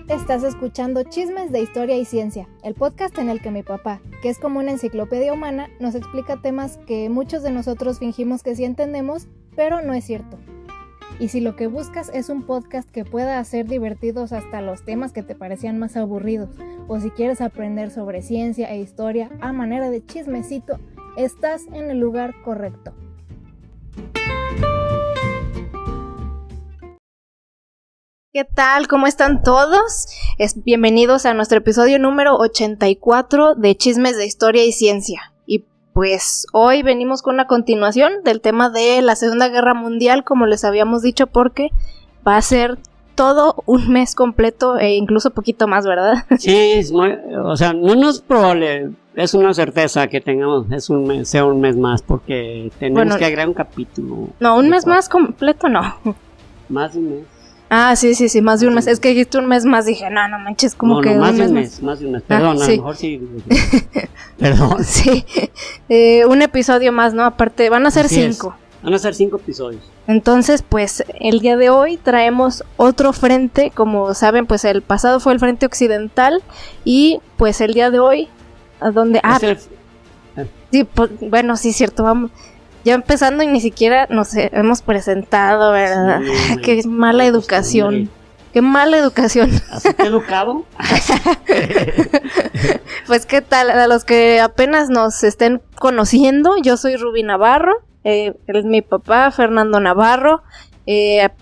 Estás escuchando Chismes de Historia y Ciencia, el podcast en el que mi papá, que es como una enciclopedia humana, nos explica temas que muchos de nosotros fingimos que sí entendemos, pero no es cierto. Y si lo que buscas es un podcast que pueda hacer divertidos hasta los temas que te parecían más aburridos, o si quieres aprender sobre ciencia e historia a manera de chismecito, estás en el lugar correcto. ¿Qué tal? ¿Cómo están todos? Bienvenidos a nuestro episodio número 84 de Chismes de Historia y Ciencia. Y pues hoy venimos con una continuación del tema de la Segunda Guerra Mundial, como les habíamos dicho, porque va a ser todo un mes completo e incluso poquito más, ¿verdad? Sí, no es probable, es una certeza que tengamos, sea un mes más, porque tenemos que agregar un capítulo. No, un mes más completo no. Más de un mes. Ah, sí, más de un mes. Es que dijiste un mes más, dije, no manches, como que más de un mes. Perdón, sí. A lo mejor sí. Perdón. Sí, un episodio más, ¿no? Aparte, van a ser 5. Van a ser 5 episodios. Entonces, pues, el día de hoy traemos otro frente. Como saben, pues, el pasado fue el frente occidental. Y, pues, el día de hoy, ¿a dónde? Sí, pues, bueno, sí, cierto, vamos... Ya empezando y ni siquiera nos hemos presentado, ¿verdad? Sí, qué mala educación. Qué mala educación. ¿Así te he educado? Pues qué tal, a los que apenas nos estén conociendo, yo soy Ruby Navarro, él es mi papá, Fernando Navarro,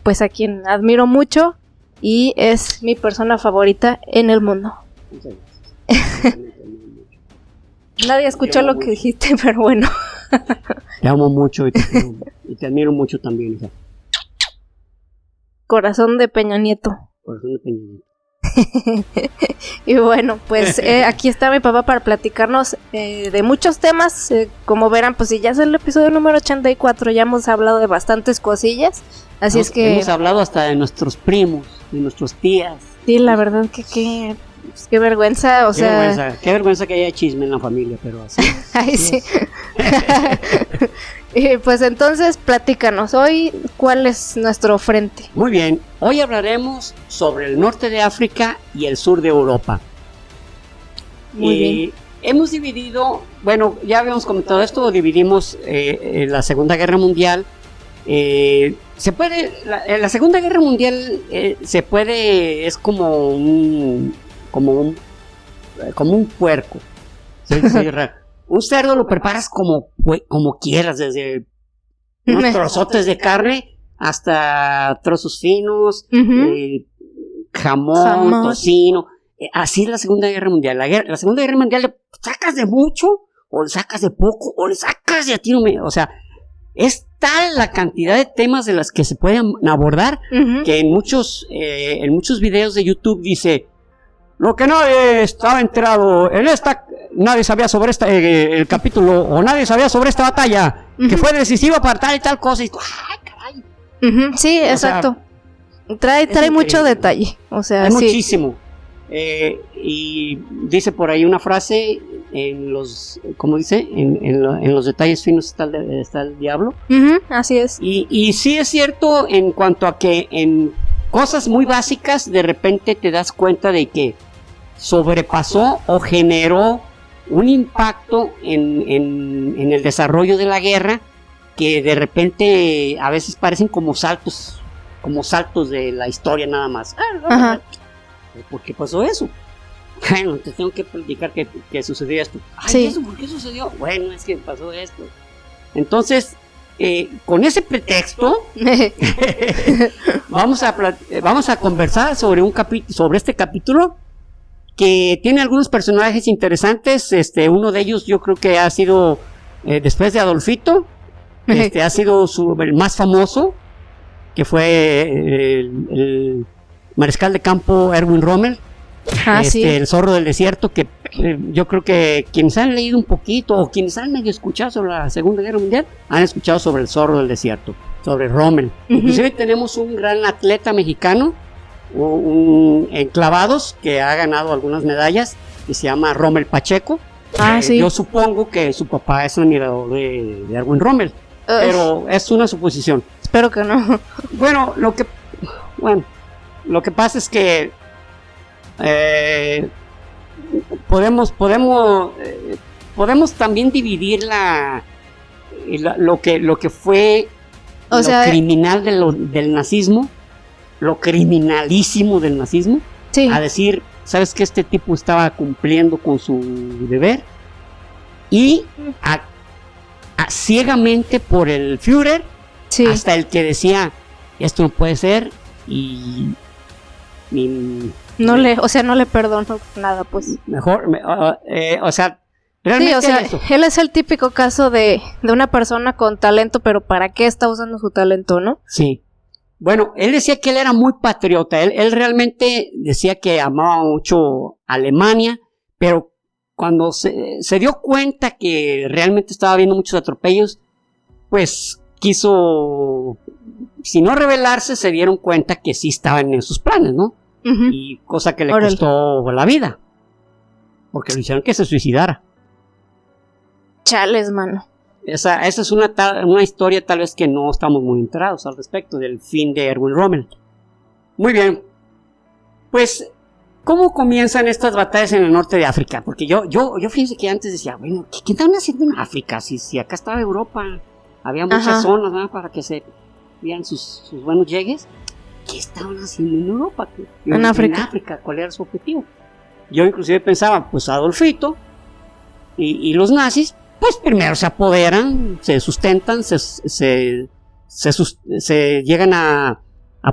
pues a quien admiro mucho y es mi persona favorita en el mundo. Nadie escuchó lo que dijiste, pero bueno. Te amo mucho y te admiro mucho también. O sea. Corazón de Peña Nieto. Corazón de Peña Nieto. Y bueno, pues aquí está mi papá para platicarnos de muchos temas. Como verán, pues si ya es el episodio número 84, ya hemos hablado de bastantes cosillas. Así es que... Hemos hablado hasta de nuestros primos, de nuestros tías. Sí, la verdad que qué vergüenza, Qué vergüenza que haya chisme en la familia, pero así. Ay, sí. Y pues entonces, platícanos, hoy, ¿cuál es nuestro frente? Muy bien, hoy hablaremos sobre el norte de África y el sur de Europa. Muy bien. Hemos dividido, bueno, ya habíamos comentado esto, dividimos la Segunda Guerra Mundial. La Segunda Guerra Mundial es como un puerco. Sí, un cerdo lo preparas como quieras, desde unos trozotes de carne hasta trozos finos, jamón, tocino. Así es la Segunda Guerra Mundial. La Segunda Guerra Mundial le sacas de mucho, o le sacas de poco, o le sacas de a tiro. O sea, es tal la cantidad de temas de las que se pueden abordar, que en muchos videos de YouTube dice: lo que nadie estaba enterado en nadie sabía sobre el capítulo, o nadie sabía sobre esta batalla, que fue decisiva para tal y tal cosa. Y ¡ay, caray! Sí, exacto. Trae mucho detalle. O sea, hay muchísimo. Y dice por ahí una frase: ¿cómo dice? En los detalles finos está el diablo. Así es. Y sí es cierto en cuanto a que en cosas muy básicas de repente te das cuenta de que sobrepasó o generó un impacto en el desarrollo de la guerra, que de repente a veces parecen como saltos de la historia nada más. ¿Por qué pasó eso? Bueno, te tengo que platicar que sucedió esto. Sí. ¿Eso por qué sucedió? Bueno, es que pasó esto. Entonces, con ese pretexto vamos a conversar sobre este capítulo, que tiene algunos personajes interesantes. Uno de ellos yo creo que ha sido, después de Adolfito, ha sido el más famoso, que fue el mariscal de campo Erwin Rommel. Sí. El zorro del desierto, que yo creo que quienes han leído un poquito, o quienes han medio escuchado sobre la Segunda Guerra Mundial, han escuchado sobre el zorro del desierto, sobre Rommel. Inclusive tenemos un gran atleta mexicano, en clavados, que ha ganado algunas medallas, que se llama Rommel Pacheco. Sí. Yo supongo que su papá es un admirador de Erwin Rommel, pero es una suposición. Espero que no. Bueno, lo que pasa es que podemos también dividir lo que fue O sea, criminal del nazismo, lo criminalísimo del nazismo, sí. a decir, ¿sabes qué? Este tipo estaba cumpliendo con su deber, y ciegamente por el Führer, Sí. hasta el que decía, esto no puede ser, y No le perdono nada, pues. mejor, o sea, Sí, realmente o sea, eso. él es el típico caso de una persona con talento, pero ¿para qué está usando su talento, no? Sí. Bueno, él decía que él era muy patriota. Él realmente decía que amaba mucho Alemania, pero cuando se dio cuenta que realmente estaba habiendo muchos atropellos, pues quiso, si no rebelarse, se dieron cuenta que sí estaban en sus planes, ¿no? Uh-huh. Y cosa que le Órale. costó la vida, porque lo hicieron que se suicidara. Chales, mano. Esa es una historia tal vez que no estamos muy enterados al respecto del fin de Erwin Rommel. Muy bien. Pues, ¿cómo comienzan estas batallas en el norte de África? Porque yo fíjense que antes decía, bueno, ¿qué estaban haciendo en África? Si acá estaba Europa, había muchas Ajá. zonas, ¿no?, para que se vieran sus buenos llegues. ¿Qué estaban haciendo en Europa? En África. ¿Cuál era su objetivo? Yo inclusive pensaba, pues Adolfito y los nazis, pues primero se apoderan, se sustentan, se llegan a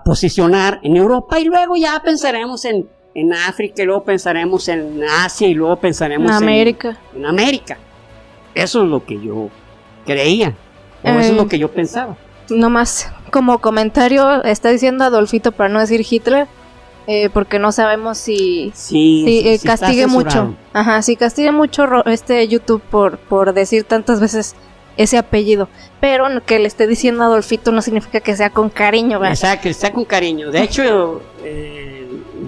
posicionar en Europa, y luego ya pensaremos en África, y luego pensaremos en Asia, y luego pensaremos En América. en América. Eso es lo que yo creía, o eso es lo que yo pensaba. Nomás como comentario, está diciendo Adolfito para no decir Hitler, porque no sabemos si Sí, castigue está mucho. censurado. Ajá, si castigue mucho YouTube por decir tantas veces ese apellido. Pero que le esté diciendo Adolfito no significa que sea con cariño, ¿verdad? Exacto, que está con cariño. De hecho,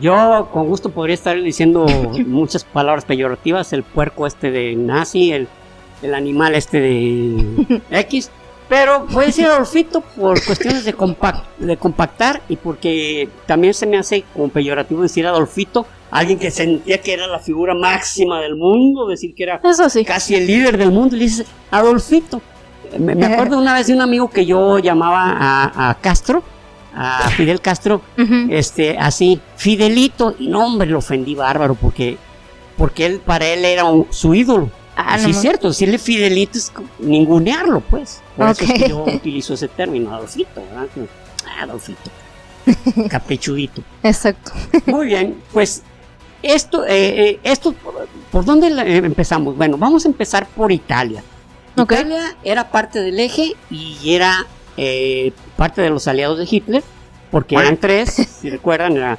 yo con gusto podría estar diciendo muchas palabras peyorativas, el puerco de nazi, el animal de X, pero voy a decir Adolfito por cuestiones de compactar, y porque también se me hace como peyorativo decir Adolfito, alguien que sentía que era la figura máxima del mundo, decir que era Eso sí. casi el líder del mundo, y le dices Adolfito. Me acuerdo una vez de un amigo que yo llamaba a Castro, a Fidel Castro, Ujú. así, Fidelito, y no, hombre, lo ofendí bárbaro, porque para él era su ídolo. Ah, Sí, no. es cierto, decirle Fidelito es ningunearlo, pues. Por eso es Ok. que yo utilizo ese término, Adolfito, ¿verdad? Adolfito, caprichudito. Exacto. Muy bien, pues esto, ¿por dónde empezamos? Bueno, vamos a empezar por Italia. Ok. Italia era parte del eje y era parte de los aliados de Hitler, porque eran tres, si recuerdan,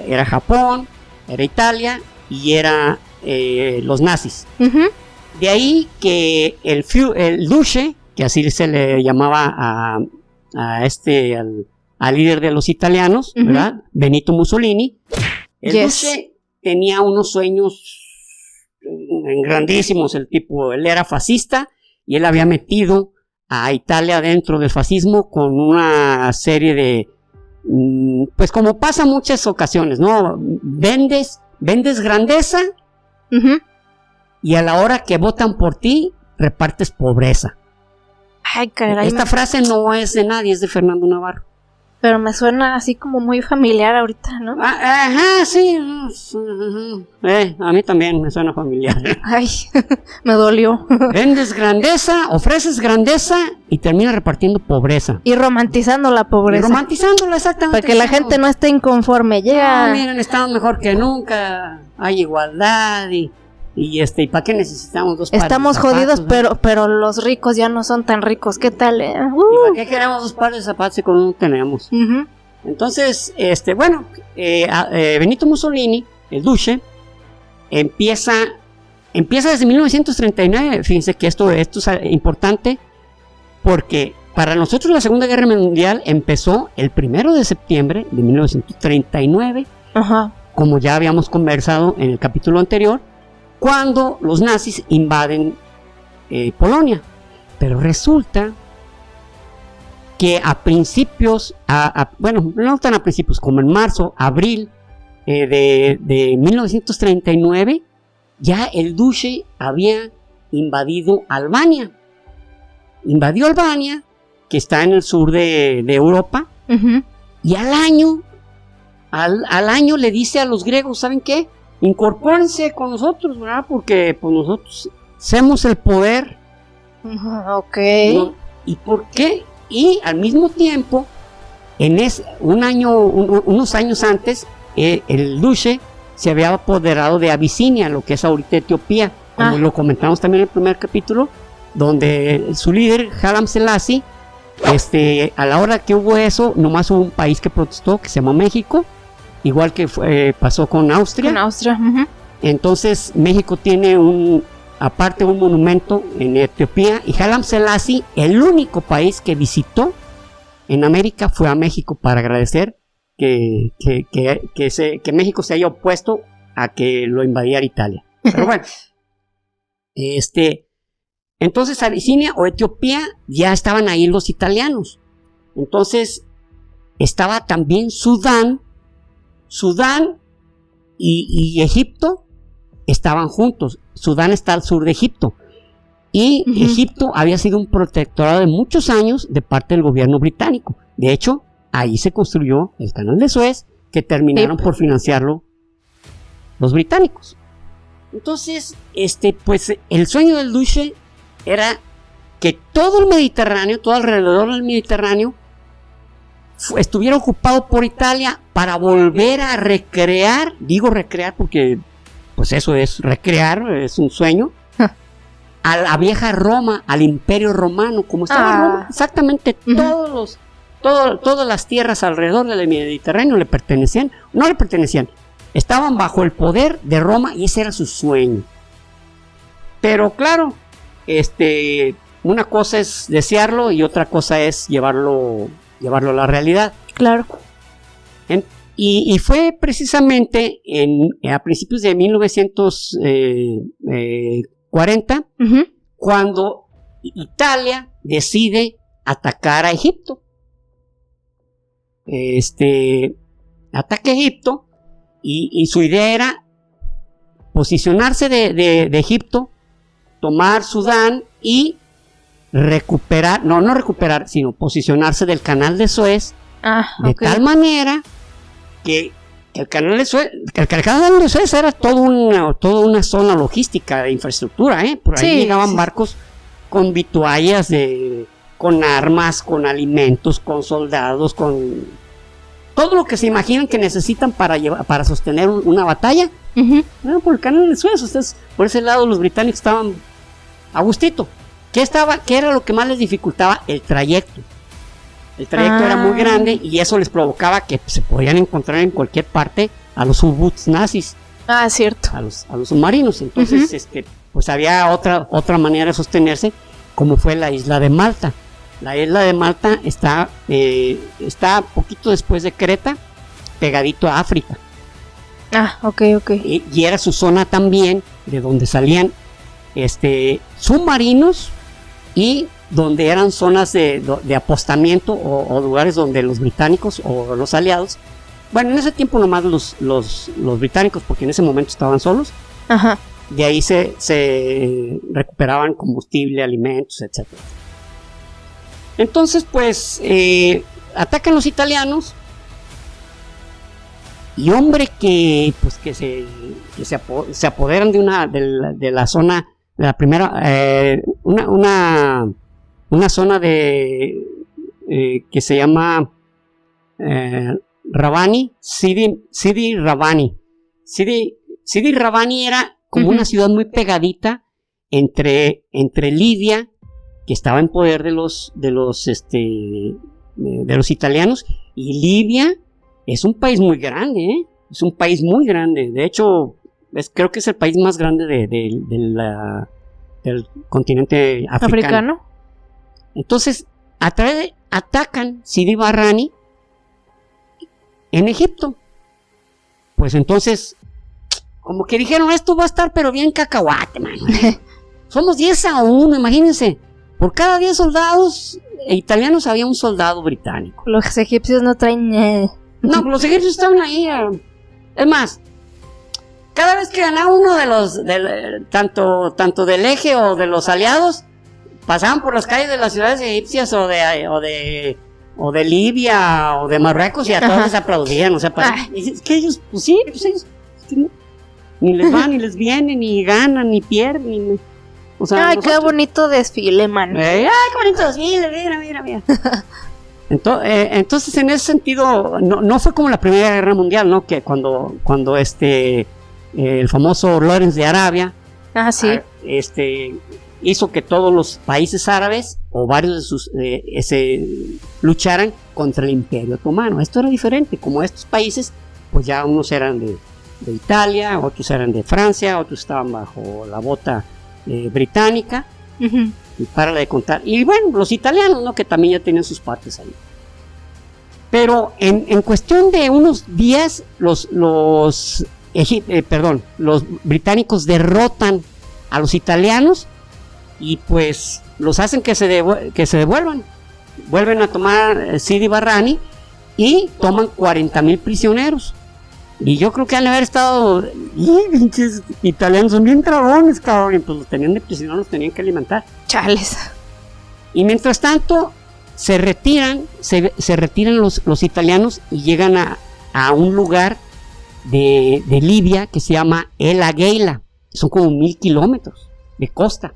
era Japón, era Italia y era los nazis. Ujú. De ahí que el Duce, que así se le llamaba al líder de los italianos, Ujú. ¿verdad? Benito Mussolini. El Yes. Duce tenía unos sueños grandísimos. Él era fascista y él había metido a Italia dentro del fascismo con una serie de, pues como pasa muchas ocasiones, ¿no? Vendes grandeza, Ujú. y a la hora que votan por ti, repartes pobreza. Ay, caray. Esta frase no es de nadie, es de Fernando Navarro. Pero me suena así como muy familiar ahorita, ¿no? Ajá, sí. A mí también me suena familiar. Ay, me dolió. Vendes grandeza, ofreces grandeza y terminas repartiendo pobreza. Y romantizando la Y pobreza. romantizándola, exactamente. Para que la gente no esté inconforme. Llega. Miren, estamos mejor que nunca, hay igualdad y ¿para qué necesitamos dos pares Estamos de zapatos, jodidos, no? pero los ricos ya no son tan ricos. ¿Qué tal? ¿Y para qué queremos dos pares de zapatos si con uno tenemos? Ujú. Entonces, Benito Mussolini, el Duce, empieza desde 1939. Fíjense que esto es importante, porque para nosotros la Segunda Guerra Mundial empezó el 1 de septiembre de 1939, Ajá. como ya habíamos conversado en el capítulo anterior, cuando los nazis invaden Polonia. Pero resulta que a principios, bueno, no tan a principios, como en marzo, abril de 1939, ya el duce había invadido Albania. Invadió Albania, que está en el sur de Europa, y al año le dice a los griegos, ¿saben qué? Incorpórense con nosotros, ¿verdad? Porque pues nosotros somos el poder. Ok. ¿No? ¿Y por qué? Y al mismo tiempo, unos años antes, el duce se había apoderado de Abisinia, lo que es ahorita Etiopía, como lo comentamos también en el primer capítulo, donde su líder, Haile Selassie, a la hora que hubo eso, nomás hubo un país que protestó, que se llamó México, igual que pasó con Austria. Entonces México tiene aparte un monumento en Etiopía, y Haile Selassie, el único país que visitó en América, fue a México para agradecer que México se haya opuesto a que lo invadiera Italia. Pero bueno, entonces Abisinia o Etiopía ya estaban ahí los italianos. Entonces estaba también Sudán y Egipto estaban juntos. Sudán está al sur de Egipto. Y Egipto había sido un protectorado de muchos años de parte del gobierno británico. De hecho, ahí se construyó el canal de Suez, que terminaron por financiarlo los británicos. Entonces, pues el sueño del duce era que todo el Mediterráneo, todo alrededor del Mediterráneo, estuviera ocupado por Italia para volver a recrear, digo recrear porque pues eso es recrear, es un sueño, a la vieja Roma, al Imperio Romano, como estaba Roma, exactamente todas las tierras alrededor del Mediterráneo no le pertenecían, estaban bajo el poder de Roma y ese era su sueño. Pero claro, una cosa es desearlo y otra cosa es llevarlo a la realidad. Claro. Y fue precisamente a principios de 1940 cuando Italia decide atacar a Egipto. Ataca a Egipto y su idea era posicionarse de Egipto, tomar Sudán y no posicionarse del canal de Suez de tal manera que el canal de Suez era toda una zona logística de infraestructura, por ahí llegaban barcos con vituallas, con armas, con alimentos, con soldados, con todo lo que se imaginan que necesitan para sostener una batalla. Por el canal de Suez. Ustedes, por ese lado los británicos estaban a gustito. ¿Qué era lo que más les dificultaba? El trayecto. El trayecto era muy grande y eso les provocaba que se podían encontrar en cualquier parte a los U-Boots nazis. Cierto. A los submarinos. Entonces, pues había otra manera de sostenerse, como fue la isla de Malta. La isla de Malta está poquito después de Creta, pegadito a África. Ok. Y era su zona también, de donde salían submarinos y donde eran zonas de apostamiento o lugares donde los británicos o los aliados, bueno, en ese tiempo nomás los británicos, porque en ese momento estaban solos, de ahí se recuperaban combustible, alimentos, etc. Entonces, pues, atacan los italianos y hombre que se apoderan de la zona, de la primera, una zona que se llama Rabani, Sidi Rabani. Sidi Rabani era como una ciudad muy pegadita entre Lidia, que estaba en poder de los italianos, y Libia. Es un país muy grande, es un país muy grande. De hecho, creo que es el país más grande del continente africano. Entonces, atacan Sidi Barrani en Egipto. Pues entonces, como que dijeron, esto va a estar pero bien cacahuate, man. Somos 10-1, imagínense. Por cada 10 soldados italianos había un soldado británico. Los egipcios no traen... No, los egipcios estaban ahí Es más, cada vez que ganaba uno de los, tanto del eje o de los aliados, pasaban por las calles de las ciudades egipcias o de Libia o de Marruecos y a todos les aplaudían, o sea, es que ellos, pues sí, pues ellos ni les va, ni les viene, ni ganan, ni pierden, o sea, ay, qué bonito desfile, man. Ay, qué bonito desfile, mira. Entonces, en ese sentido, no fue como la Primera Guerra Mundial, ¿no? Que cuando el famoso Lawrence de Arabia, sí, hizo que todos los países árabes o varios de sus lucharan contra el Imperio Otomano. Esto era diferente, como estos países, pues ya unos eran de Italia, otros eran de Francia, otros estaban bajo la bota británica. Y para de contar. Y bueno, los italianos, ¿no? Que también ya tenían sus partes ahí. Pero en cuestión de unos días, los británicos derrotan a los italianos y pues los hacen que se devuelvan. Vuelven a tomar Sidi Barrani y toman 40,000 prisioneros. Y yo creo que han de haber estado, pinches italianos son bien dragones, cabrón, y pues los tenían de prisioneros, los tenían que alimentar. Chales. Y mientras tanto, se retiran los italianos y llegan a un lugar de Libia que se llama El Agheila. Son como 1,000 kilómetros de costa.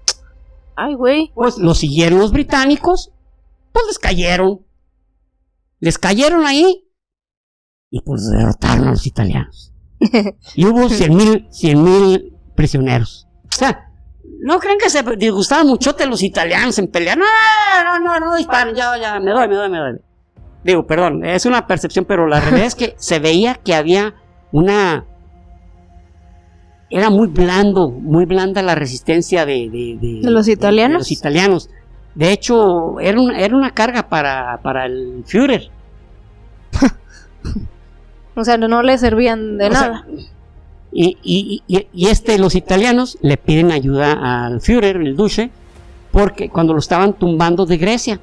Ay, güey. Pues los siguieron los británicos, pues les cayeron ahí. Y pues derrotaron a los italianos. Y hubo 100,000 prisioneros. O sea, no creen que se disgustaban muchote los italianos en pelear. No disparen, ya, me doy. Digo, perdón, es una percepción, pero la realidad es que se veía que había era muy blanda la resistencia de los italianos. De hecho, era una carga para el Führer. O sea, no le servían de nada. Y los italianos le piden ayuda al Führer, el Duce, porque cuando lo estaban tumbando de Grecia.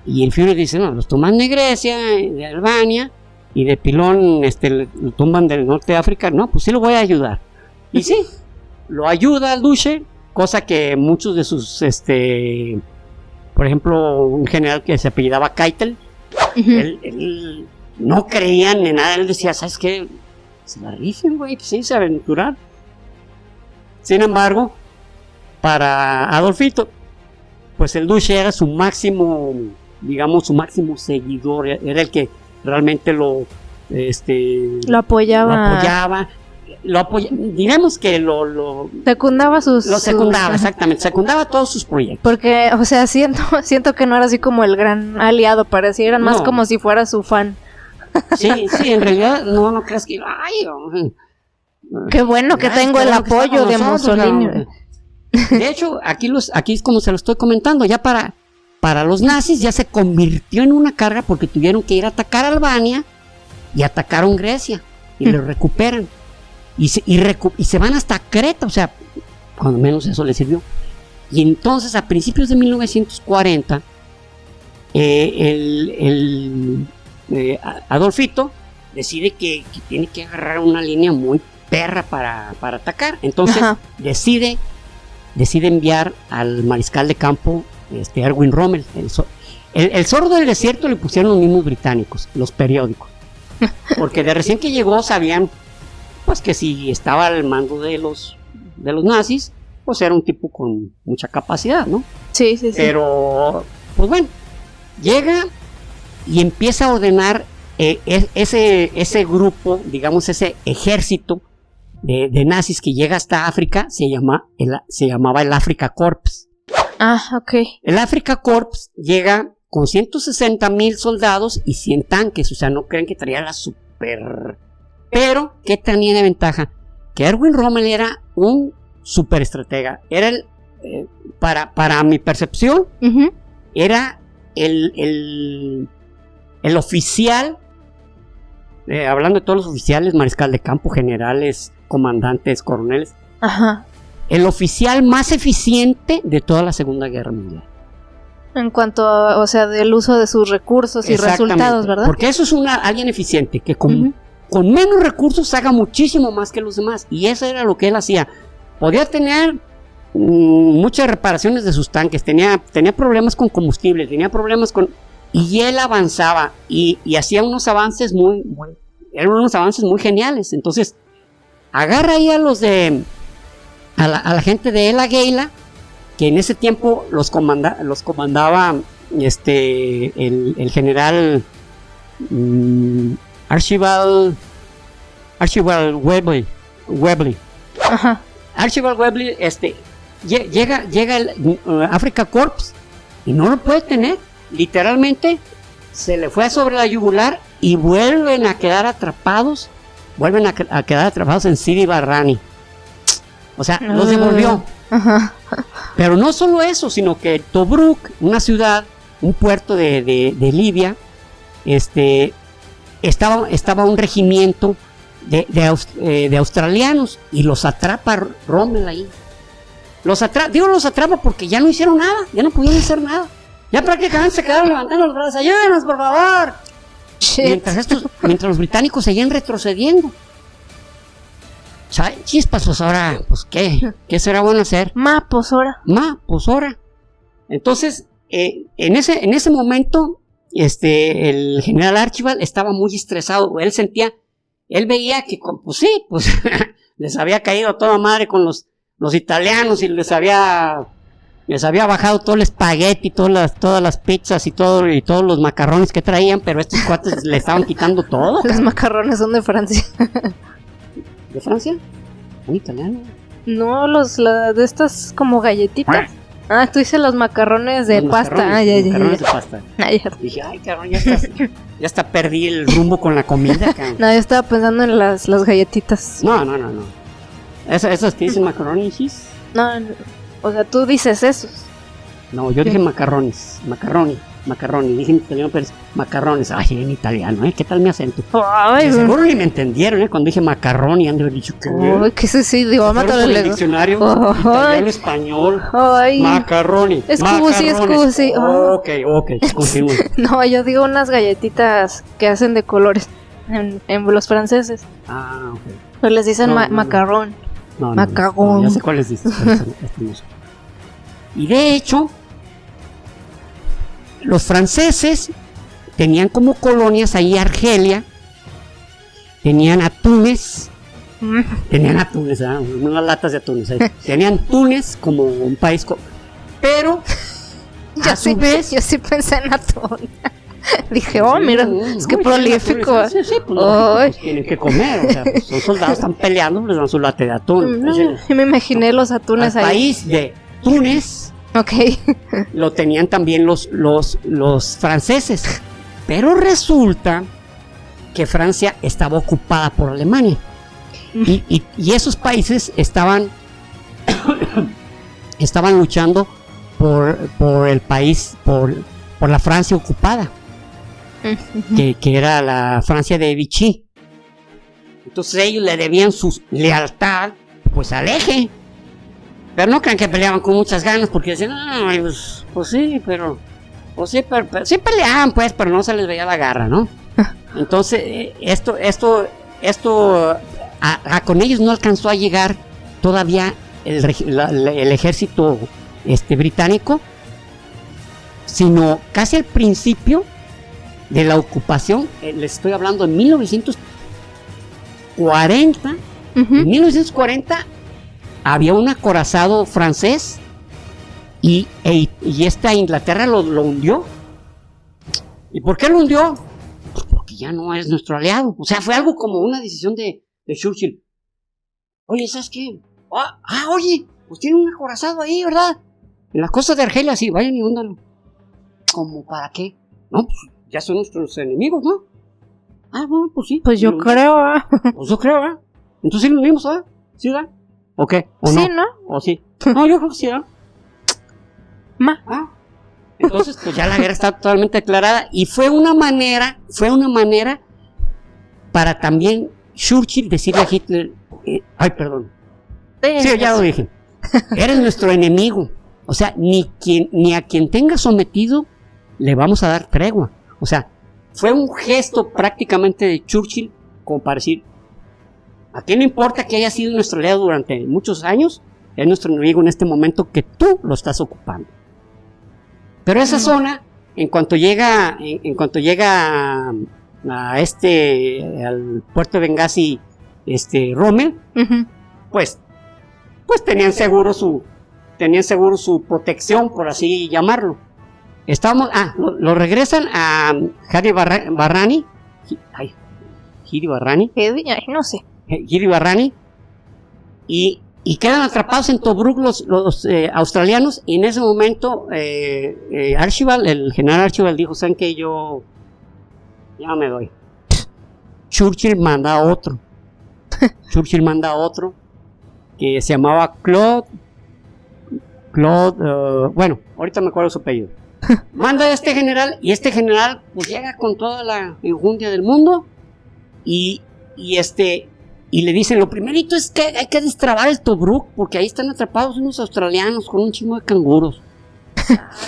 Y el Führer dice, no, los tumban de Grecia, de Albania, y de pilón lo tumban del norte de África. No, pues sí lo voy a ayudar. Y sí, lo ayuda al Duce, cosa que muchos de sus, por ejemplo, un general que se apellidaba Keitel, él no creían en nada. Él decía, ¿sabes qué? Se la rifen, güey, pues sí, se aventurar. Sin embargo, para Adolfito, pues el Duce era su máximo seguidor, era el que realmente lo apoyaba. Digamos que lo secundaba exactamente, secundaba todos sus proyectos. Porque, o sea, siento que no era así como el gran aliado, parecía, eran más como si fuera su fan. Sí, en realidad no creas que qué bueno que tengo el apoyo de Mussolini. De hecho, aquí es como se lo estoy comentando, ya para los nazis ya se convirtió en una carga porque tuvieron que ir a atacar a Albania y atacaron Grecia y lo recuperan y se van hasta Creta, o sea, cuando menos eso les sirvió. Y entonces a principios de 1940 Adolfito decide que tiene que agarrar una línea muy perra para atacar. Entonces decide enviar al mariscal de campo Erwin Rommel. El zorro del desierto le pusieron los mismos británicos, los periódicos, porque de recién que llegó sabían pues que si estaba al mando de los nazis, pues era un tipo con mucha capacidad, ¿no? Sí. Pero pues bueno, llega y empieza a ordenar ese grupo, digamos ese ejército de nazis que llega hasta África, se llamaba el Afrika Korps. Ok. El Afrika Korps llega con 160,000 soldados y 100 tanques, o sea, no creen que traía la super... Pero, ¿qué tenía de ventaja? Que Erwin Rommel era un super estratega, era para mi percepción, era el oficial, hablando de todos los oficiales, mariscal de campo, generales, comandantes, coroneles, el oficial más eficiente de toda la Segunda Guerra Mundial. En cuanto a, o sea, del uso de sus recursos y resultados, ¿verdad? Porque eso es alguien eficiente, que con menos recursos haga muchísimo más que los demás. Y eso era lo que él hacía. Podía tener muchas reparaciones de sus tanques, tenía problemas con combustible, tenía problemas con... Y él avanzaba y hacía unos avances eran unos avances muy geniales. Entonces, agarra ahí a la gente de El Águila, que en ese tiempo los comandaba el general Archibald Webley. Ajá. Archibald Webley llega el Africa Corps y no lo puede tener. Literalmente se le fue sobre la yugular y vuelven a quedar atrapados en Sidi Barrani. O sea, los devolvió. Ajá. Pero no solo eso, sino que Tobruk, una ciudad, un puerto de Libia, estaba un regimiento de australianos y los atrapa Rommel ahí. Los atrapa porque ya no hicieron nada, ya no pudieron hacer nada. Ya prácticamente se quedaron levantando los brazos. ¡Ayúdenos, por favor! Mientras los británicos seguían retrocediendo. ¿Sabes? Chispas, pues ahora, pues ¿qué será bueno hacer? Pues ahora. Entonces, en ese momento, el general Archibald estaba muy estresado. Él veía que, pues les había caído toda madre con los italianos y les había bajado todo el espagueti, todas las pizzas y todos los macarrones que traían, pero estos cuates le estaban quitando todo. Los macarrones son de Francia. ¿De Francia? ¿Un italiano? No, de estas como galletitas. Tú dices los macarrones de pasta. Macarrones de pasta. Ya. Dije, ay, cabrón, ya está perdí el rumbo con la comida, cabrón. No, yo estaba pensando en las galletitas. No. ¿Esas que dicen macaroni y cheese? No, o sea, tú dices esos. No, yo dije macarrones. Macarroni. Dije en italiano, pero es macarrones. Ay, en italiano, ¿qué tal mi acento? Ay, seguro ni me entendieron, cuando dije macarroni, han de haber dicho que... Ay, ¿qué es ese idioma tan el diccionario, italiano, español, ay. Macarroni. Es cusi. Ok, continúe. No, yo digo unas galletitas que hacen de colores en los franceses. Ah, ok. Pero les dicen macarrón. No, macarrón. Ya sé cuáles dices. Y de hecho, los franceses tenían como colonias ahí Argelia, tenían a Túnez, unas latas de atunes ahí. Tenían Túnez como un país, pero a su vez... Yo sí pensé en atún. Dije, mira, es que prolífico. Sí, pues tienen que comer, o sea, pues, son soldados, están peleando, les dan su late de atún. Y me imaginé los atunes ahí. El país de Túnez, lo tenían también los franceses, pero resulta que Francia estaba ocupada por Alemania y esos países estaban luchando por el país, por la Francia ocupada. Que era la Francia de Vichy. Entonces ellos le debían su lealtad pues al eje, pero no crean que peleaban con muchas ganas, porque decían, pues sí, pero sí peleaban pues, pero no se les veía la garra, ¿no? Entonces esto con ellos no alcanzó a llegar todavía el ejército británico, sino casi al principio de la ocupación. Les estoy hablando de 1940. En 1940 había un acorazado francés y esta Inglaterra lo hundió. ¿Y por qué lo hundió? Pues porque ya no es nuestro aliado. O sea, fue algo como una decisión de Churchill. Oye, ¿sabes qué? Oye, pues tiene un acorazado ahí, ¿verdad? En las costas de Argelia, sí, vayan y húndanlo. ¿Cómo para qué? No, pues ya son nuestros enemigos, ¿no? Bueno, pues sí. Pues yo creo, Pues yo creo, Entonces sí lo unimos, ¿Sí, verdad? ¿O qué? ¿O sí, no? ¿O sí? No, yo creo que sí, ¿verdad? Entonces, pues ya la guerra está totalmente declarada y fue una manera para también Churchill decirle a Hitler, perdón. Sí, ya lo dije. Eres nuestro enemigo. O sea, ni a quien tenga sometido le vamos a dar tregua. O sea, fue un gesto prácticamente de Churchill como para decir, ¿a quién le importa que haya sido nuestro aliado durante muchos años? Es nuestro enemigo en este momento que tú lo estás ocupando. Pero esa zona, en cuanto llega al puerto de Benghazi, Rommel, pues tenían seguro su protección, por así llamarlo. Lo regresan a Hiri Barrani. No sé. Hiri Barrani. Y quedan atrapados en Tobruk los australianos. Y en ese momento, Archibald, el general Archibald, dijo: ¿saben qué? Yo ya me doy. Churchill manda a otro. Que se llamaba Claude, bueno, ahorita me acuerdo su apellido. Manda a este general, y este general pues llega con toda la enjundia del mundo y le dicen: lo primerito es que hay que destrabar el Tobruk, porque ahí están atrapados unos australianos con un chingo de canguros.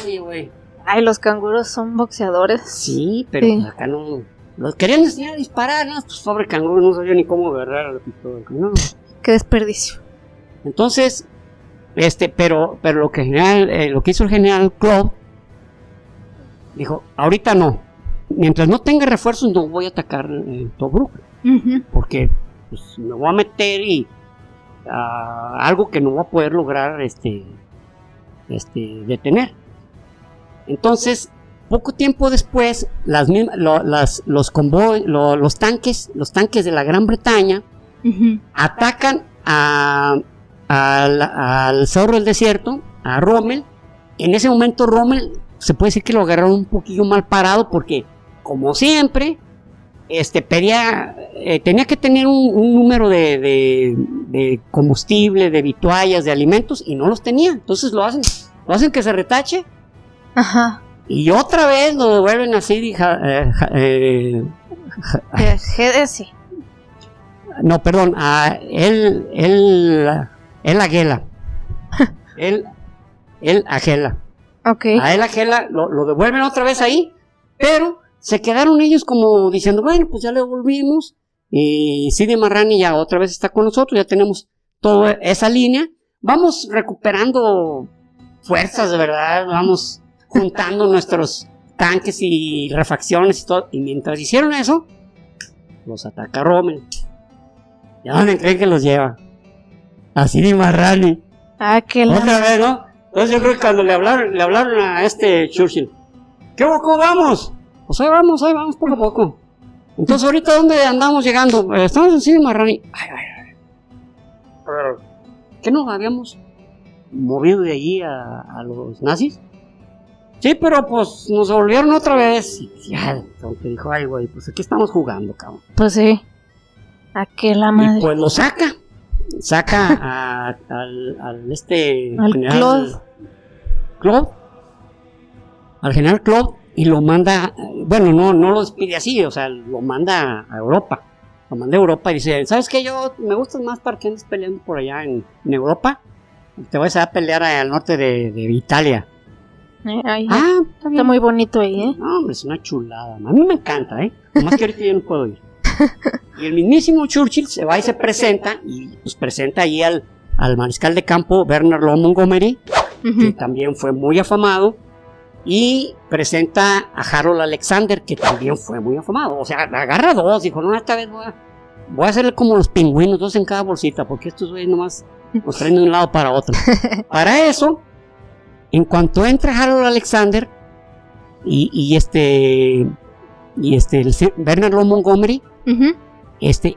Ay, güey. Ay, los canguros son boxeadores. Sí, pero sí. Acá no. Los querían enseñar a disparar, ¿no? Pues pobre canguro, no sabía ni cómo agarrar la pistola. No. Qué desperdicio. Entonces, pero lo que hizo el general Claude, dijo: ahorita no. Mientras no tenga refuerzos, no voy a atacar Tobruk. Porque pues, me voy a meter algo que no voy a poder lograr detener. Entonces, poco tiempo después, los convoys, los tanques de la Gran Bretaña atacan al Zorro del Desierto, a Rommel. En ese momento Rommel se puede decir que lo agarraron un poquillo mal parado, porque como siempre tenía que tener un número de combustible, de vituallas, de alimentos, y no los tenía. Entonces lo hacen que se retache. Ajá. Y otra vez lo devuelven así. GDS. No, perdón, a él Aguela. él Agela. Okay. A él Agela lo devuelven otra vez ahí, pero se quedaron ellos como diciendo: bueno, pues ya le devolvimos, y Sidi Marrani ya otra vez está con nosotros, ya tenemos toda esa línea, vamos recuperando fuerzas, de verdad, vamos juntando nuestros tanques y refacciones y todo. Y mientras hicieron eso, los ataca Rommel. ¿Y a dónde creen que los lleva? A Sidi Marrani. Otra vez, ¿no? Entonces yo creo que cuando le hablaron a Churchill: ¿cómo vamos? Pues ahí vamos poco a poco. Entonces ahorita, ¿dónde andamos llegando? Estamos en Sidi Marrani. ¿Qué nos habíamos movido de allí a los nazis? Sí, pero pues nos volvieron otra vez. Y ya, aunque dijo: ay, güey, pues aquí estamos jugando, cabrón. Pues sí. La madre. Y pues lo saca al general Claude, al general Claude, y lo manda. Bueno, no lo despide así, o sea, lo manda a Europa. Lo manda a Europa y dice: ¿sabes qué? Yo me gusta más para que andes peleando por allá en Europa. Te vas a pelear al norte de Italia. Está muy bonito ahí, No, hombre, es una chulada. A mí me encanta, Nomás que ahorita yo no puedo ir. Y el mismísimo Churchill se va y se presenta, y pues presenta ahí al mariscal de campo Bernard Law Montgomery, que también fue muy afamado, y presenta a Harold Alexander, que también fue muy afamado. O sea, agarra dos, dijo: no, esta vez voy a hacerle como los pingüinos, dos en cada bolsita, porque estos güeyes nomás nos traen de un lado para otro. Para eso, en cuanto entra Harold Alexander y el Bernard Law Montgomery,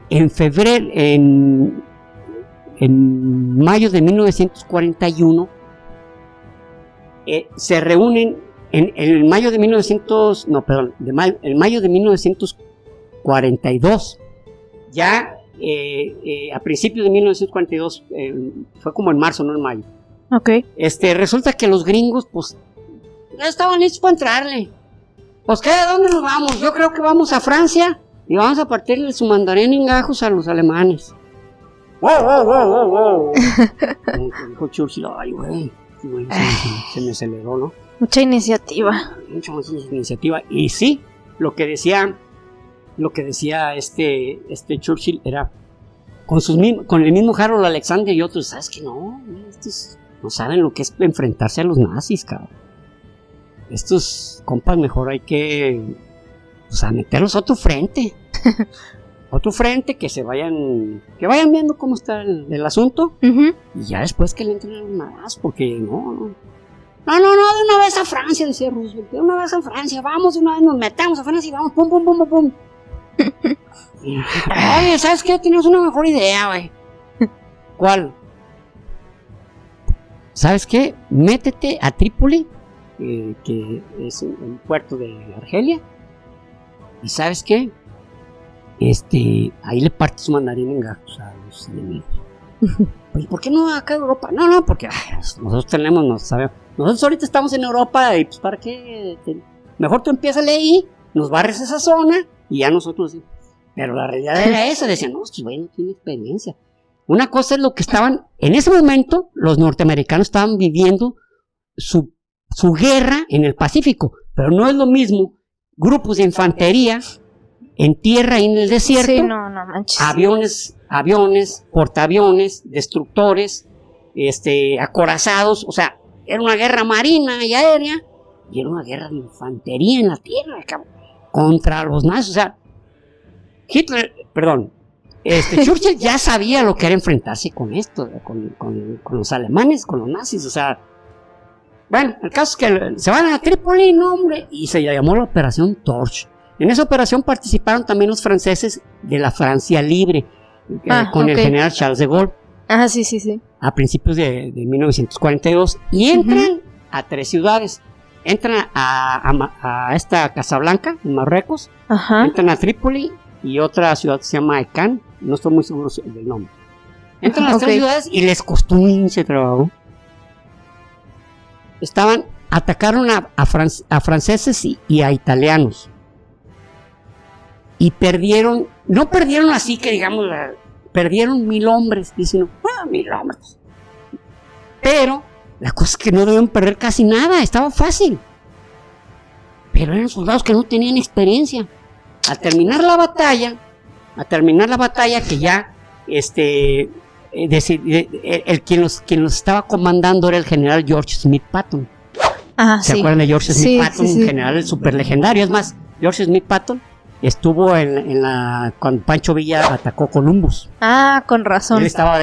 en febrero, en mayo de 1941, se reúnen en mayo de 1942, ya a principios de 1942, fue como en marzo, no en mayo. Okay. Resulta que los gringos, pues, ya estaban listos para entrarle. Pues, ¿qué? ¿A dónde nos vamos? Yo creo que vamos a Francia y vamos a partirle su mandarín en gajos a los alemanes. ¡Wow! Dijo Churchill: ay, güey, se me aceleró, ¿no? Mucha iniciativa. Mucha iniciativa. Y sí, lo que decía lo que decía este Churchill era, con el mismo Harold Alexander y otros, ¿sabes qué? No, estos no saben lo que es enfrentarse a los nazis, cabrón. Estos compas mejor hay que, o sea, meterlos a otro frente. Otro frente, que vayan viendo cómo está el asunto. Y ya después que le entren a los más, porque no, de una vez a Francia, decía Roosevelt, de una vez a Francia, vamos, de una vez nos metemos a Francia y vamos, pum, pum, pum, pum, pum. Oye, ¿sabes qué? Tenemos una mejor idea, güey. ¿Cuál? ¿Sabes qué? Métete a Trípoli, que es un puerto de Argelia, y ¿sabes qué? Ahí le parte su mandarín en gajos a los enemigos. Pues, ¿por qué no acá en Europa? No, porque nosotros sabemos. Nosotros ahorita estamos en Europa y pues ¿para qué? Mejor tú empiézale ahí, nos barres esa zona y ya nosotros. Pero la realidad era esa, decían, no, este güey no tiene experiencia. Una cosa es lo que estaban, en ese momento, los norteamericanos estaban viviendo su guerra en el Pacífico, pero no es lo mismo grupos de infantería en tierra y en el desierto, sí, no manches. aviones, portaaviones, destructores, acorazados, o sea, era una guerra marina y aérea, y era una guerra de infantería en la tierra, cabrón, contra los nazis. O sea, Churchill ya sabía lo que era enfrentarse con esto, con los alemanes, con los nazis, o sea, bueno, el caso es que se van a Trípoli, no, hombre, y se llamó la Operación Torch. En esa operación participaron también los franceses de la Francia Libre, con el general Charles de Gaulle. Ah, sí. A principios de 1942. Y entran a 3 ciudades. Entran a esta Casablanca, en Marruecos. Ajá. Entran a Trípoli y otra ciudad que se llama Ekán. No estoy muy seguro del nombre. Entran a las 3 ciudades y les costó un hinche trabajo. Atacaron a franceses y a italianos. Y no perdieron así que digamos, perdieron 1000 hombres, dicen, 1000 hombres. Pero la cosa es que no debían perder casi nada, estaba fácil. Pero eran soldados que no tenían experiencia. Al terminar la batalla, que ya quien los estaba comandando era el general George Smith Patton. ¿Se acuerdan de George Smith Patton? Un general súper legendario. Es más, George Smith Patton estuvo cuando Pancho Villa atacó Columbus. Ah, con razón. Él estaba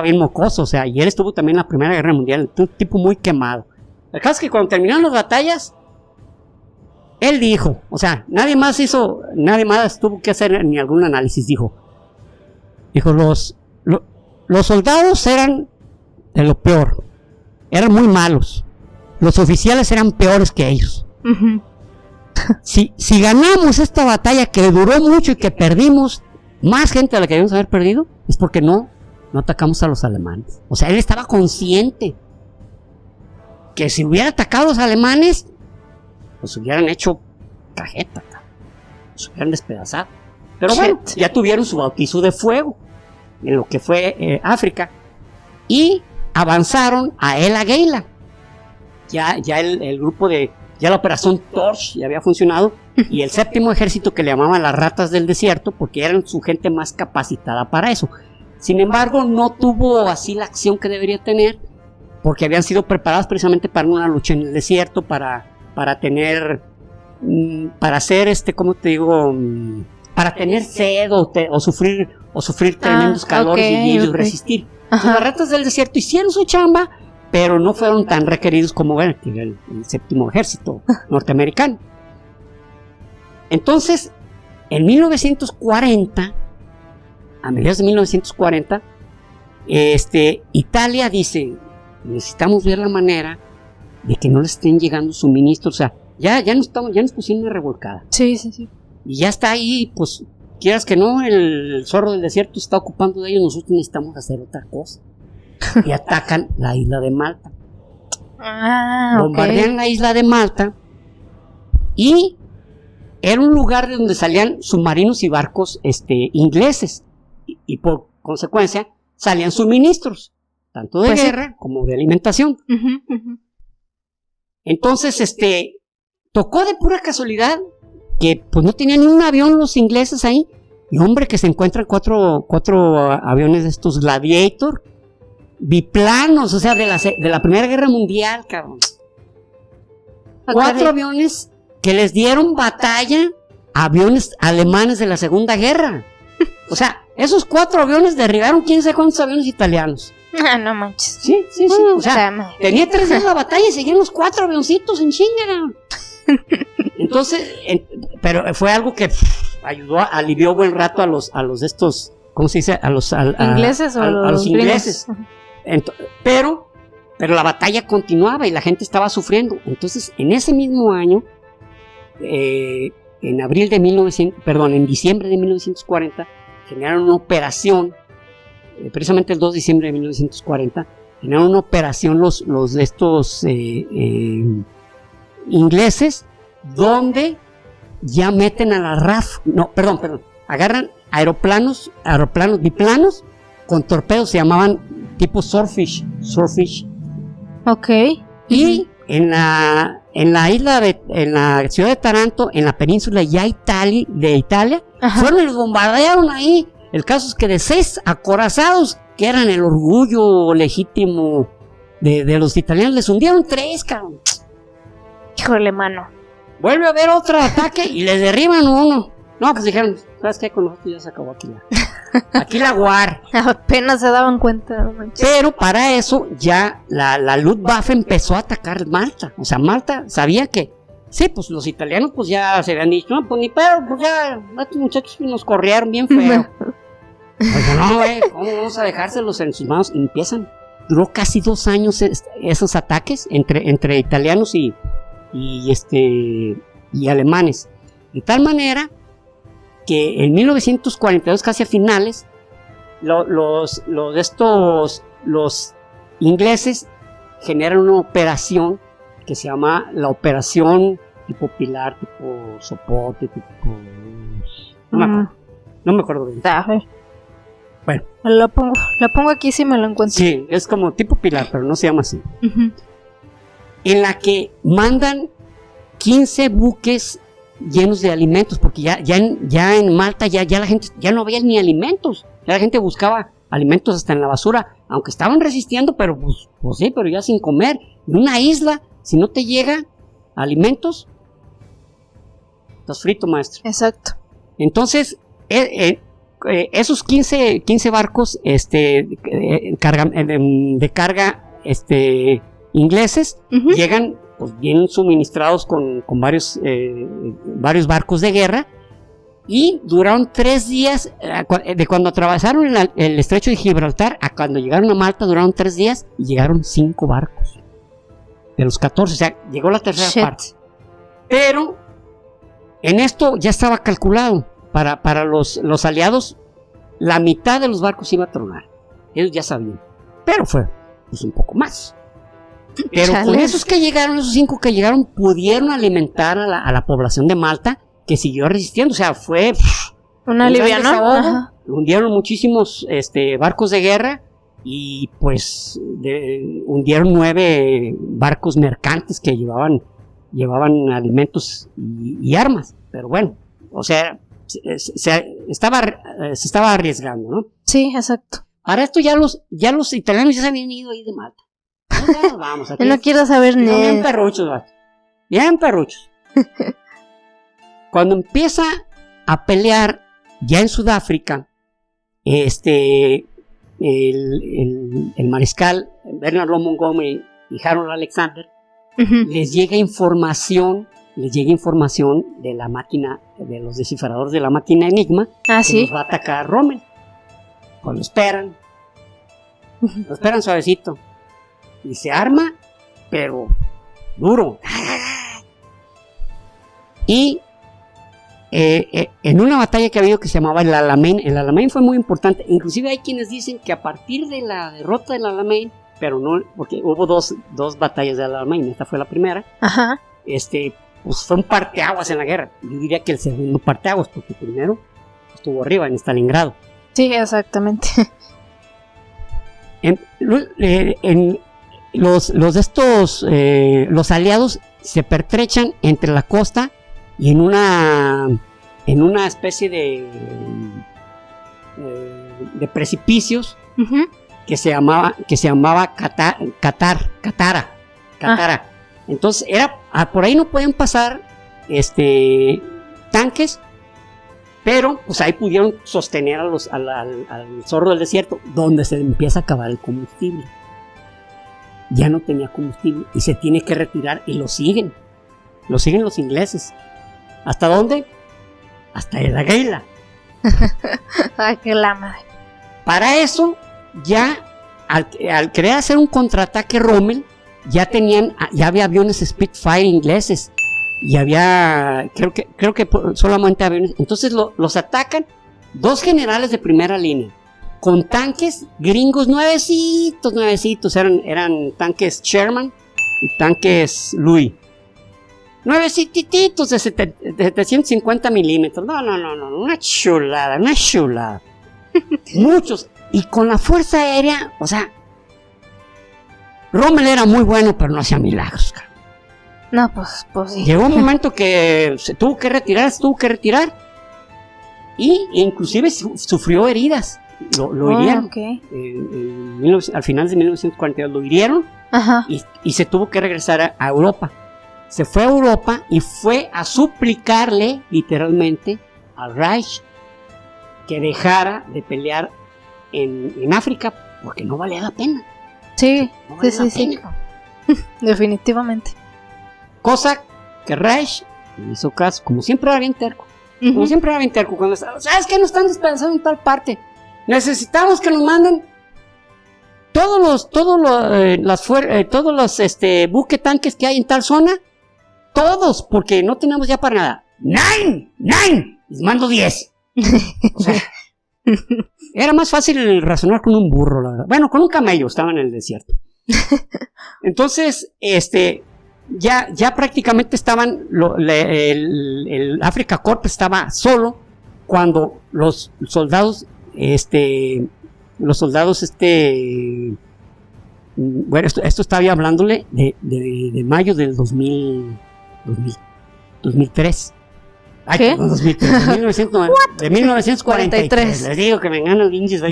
bien mocoso, o sea, y él estuvo también en la Primera Guerra Mundial, un tipo muy quemado. El caso es que cuando terminaron las batallas, él dijo, o sea, nadie más tuvo que hacer ni algún análisis, dijo, los soldados eran de lo peor, eran muy malos, los oficiales eran peores que ellos. Si ganamos esta batalla que duró mucho y que perdimos más gente de la que debíamos haber perdido, es porque no atacamos a los alemanes. O sea, él estaba consciente que si hubiera atacado a los alemanes, pues hubieran hecho cajeta, los hubieran despedazado. Pero bueno, ya tuvieron su bautizo de fuego en lo que fue África y avanzaron a El Agheila. Ya el grupo ya la operación Torch ya había funcionado y el 7º ejército, que le llamaban las ratas del desierto, porque eran su gente más capacitada para eso. Sin embargo, no tuvo así la acción que debería tener, porque habían sido preparados precisamente para una lucha en el desierto, para hacer ¿cómo te digo? Para tener sed o sufrir tremendos calores y ellos resistir. Entonces, las ratas del desierto hicieron su chamba, pero no fueron tan requeridos como el 7º ejército norteamericano. Entonces, en 1940, a mediados de 1940, Italia dice, necesitamos ver la manera de que no les estén llegando suministros. O sea, ya nos pusieron una revolcada. Sí. Y ya está ahí, pues, quieras que no, el zorro del desierto se está ocupando de ellos, nosotros necesitamos hacer otra cosa. Y atacan la isla de Malta. Bombardean la isla de Malta y era un lugar de donde salían submarinos y barcos ingleses y por consecuencia salían suministros tanto de guerra como de alimentación. Entonces tocó de pura casualidad que pues no tenían ni un avión los ingleses ahí. Y hombre, que se encuentran cuatro aviones de estos Gladiator, biplanos, o sea, de la Primera Guerra Mundial, cabrón. 4 aviones que les dieron batalla a aviones alemanes de la Segunda Guerra. O sea, esos 4 aviones derribaron quién sabe cuántos aviones italianos. No manches. Sí. O sea, tenía 3 días la batalla y seguían los 4 avioncitos en chinga. Entonces, pero fue algo que ayudó, alivió buen rato a los de estos, ¿cómo se dice? A los ingleses o a los ingleses. Pero la batalla continuaba y la gente estaba sufriendo. Entonces, en ese mismo año, en diciembre de 1940, generaron una operación, precisamente el 2 de diciembre de 1940, generaron una operación los de estos ingleses, donde ya meten a la RAF, agarran aeroplanos biplanos con torpedos, se llamaban tipo Swordfish. Ok. Y en la ciudad de Taranto, en la península ya de Italia, fueron y los bombardearon ahí. El caso es que de 6 acorazados, que eran el orgullo legítimo de los italianos, les hundieron 3, cabrón. Híjole, mano. Vuelve a haber otro ataque y les derriban 1. No, pues dijeron, ¿sabes qué? Con nosotros ya se acabó aquí la guar. Apenas se daban cuenta. No manches. Pero para eso ya la Luftwaffe empezó a atacar Malta. O sea, Malta sabía que, sí, pues los italianos pues ya se habían dicho, no, pues ni pedo, pues ya, estos muchachos nos corrieron bien feo. Pues no, güey, ¿cómo vamos a dejárselos en sus manos? Y empiezan, duró casi 2 años esos ataques entre italianos y alemanes, de tal manera que en 1942, casi a finales, los ingleses generan una operación que se llama la operación tipo Pilar, tipo Sopote, tipo no me acuerdo bien. Bueno, la pongo aquí si me lo encuentro. Sí, es como tipo Pilar, pero no se llama así. En la que mandan 15 buques llenos de alimentos, porque ya en Malta ya la gente ya no había ni alimentos, ya la gente buscaba alimentos hasta en la basura, aunque estaban resistiendo, pero pues sí, pero ya sin comer. En una isla, si no te llega alimentos, estás frito, maestro. Exacto. Entonces, esos 15 barcos de carga ingleses llegan pues bien suministrados con varios barcos de guerra, y duraron 3 días, de cuando atravesaron el estrecho de Gibraltar a cuando llegaron a Malta, duraron 3 días y llegaron 5 barcos de los 14, o sea, llegó la tercera parte. Pero en esto ya estaba calculado, para los aliados, la mitad de los barcos iba a tronar, ellos ya sabían, pero fue pues un poco más. Pero con esos 5 que llegaron, pudieron alimentar a la población de Malta, que siguió resistiendo. O sea, fue una aliviana. Hundieron muchísimos barcos de guerra y pues hundieron 9 barcos mercantes que llevaban alimentos y armas. Pero bueno, o sea, se estaba arriesgando, ¿no? Sí, exacto. Para esto ya los italianos ya se habían ido ahí de Malta. Ya nos vamos. Aquí no quiero saber ni. Bien perruchos, ¿verdad? Bien perruchos. Cuando empieza a pelear ya en Sudáfrica, el mariscal Bernard Law Montgomery y Harold Alexander, les llega información de la máquina, de los descifradores de la máquina Enigma, que ¿sí? Nos va a atacar Rommel. Pues lo esperan suavecito. Y se arma, pero duro. Y en una batalla que ha habido que se llamaba el Alamein fue muy importante. Inclusive hay quienes dicen que a partir de la derrota del Alamein, pero no, porque hubo dos batallas del Alamein, esta fue la primera. Pues fue un parteaguas en la guerra. Yo diría que el segundo parteaguas, porque el primero estuvo arriba en Stalingrado. Sí, exactamente. Los aliados se pertrechan entre la costa y en una especie de precipicios que se llamaba Catara. Entonces por ahí no podían pasar tanques, pero pues ahí pudieron sostener al zorro del desierto, donde se empieza a acabar el combustible. Ya no tenía combustible y se tiene que retirar, y lo siguen los ingleses. ¿Hasta dónde? Hasta El Águila. Ay, qué la madre. Para eso, ya al querer hacer un contraataque Rommel, ya había aviones Spitfire ingleses, y había, creo que solamente aviones. Entonces los atacan 2 generales de primera línea, con tanques gringos nuevecitos, eran tanques Sherman y tanques Louis, nuevecitos de 750 milímetros, no, una chulada, muchos, y con la fuerza aérea, o sea, Rommel era muy bueno, pero no hacía milagros, cara. No, pues sí. Llegó un momento que se tuvo que retirar, y inclusive sufrió heridas. Lo hirieron. Okay. Al final de 1942 lo hirieron. Ajá. Y se tuvo que regresar a Europa. Se fue a Europa y fue a suplicarle literalmente al Reich que dejara de pelear en África, porque no valía la pena. Sí, no valía la sí. pena. Definitivamente. Cosa que Reich le hizo caso, como siempre era bien terco. Cuando ¿sabes qué? Nos están despedazando en tal parte. Necesitamos que nos manden todos los buque tanques que hay en tal zona. Todos, porque no tenemos ya para nada. ¡Nine! Les mando 10. O sea, era más fácil razonar con un burro, la verdad. Bueno, con un camello, estaba en el desierto. Entonces, ya prácticamente estaban, el Afrika Korps estaba solo cuando los soldados, bueno, esto estaba ya hablándole de mayo del 2003. Ay, ¿Qué? 2003, de 1943. Les digo que me ganan los hinchas.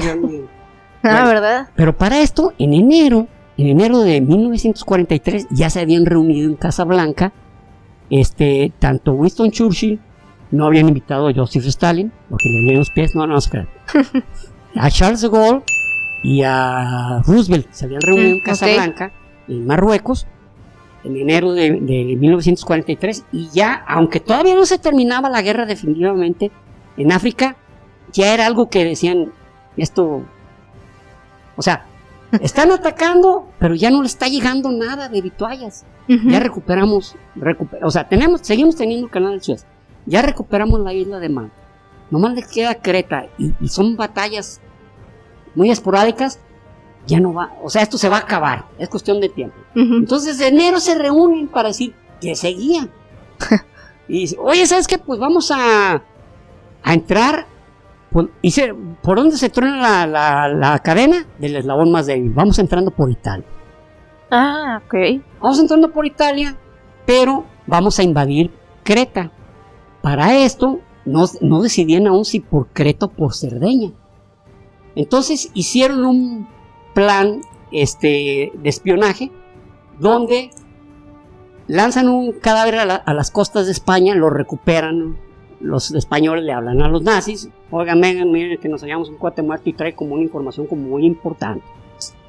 ¿Verdad? Pero para esto, en enero de 1943 ya se habían reunido en Casablanca, tanto Winston Churchill, no habían invitado a Joseph Stalin, porque le leen los pies, no se crean, a Charles de Gaulle y a Roosevelt, se habían reunido en Casablanca, en Marruecos, en enero de 1943, y ya, aunque todavía no se terminaba la guerra definitivamente, en África, ya era algo que decían, esto, o sea, están atacando, pero ya no le está llegando nada de vituallas. Ya recuperamos, o sea, seguimos teniendo el canal de Suez. Ya recuperamos la isla de Malta. Nomás les queda Creta, y son batallas muy esporádicas. Ya no va, o sea, esto se va a acabar, es cuestión de tiempo. Entonces, de enero se reúnen para decir que seguían. Y dice, oye, ¿sabes qué? Pues vamos a entrar. ¿Por dónde se truena la cadena? Del eslabón más débil. Vamos entrando por Italia. Ah, ok. Vamos entrando por Italia, pero vamos a invadir Creta. Para esto, no decidían aún si por Creta o por Cerdeña. Entonces hicieron un plan de espionaje, donde lanzan un cadáver a las costas de España, lo recuperan. Los españoles le hablan a los nazis, oigan, miren que nos hallamos un cuate muerto, y trae como una información como muy importante.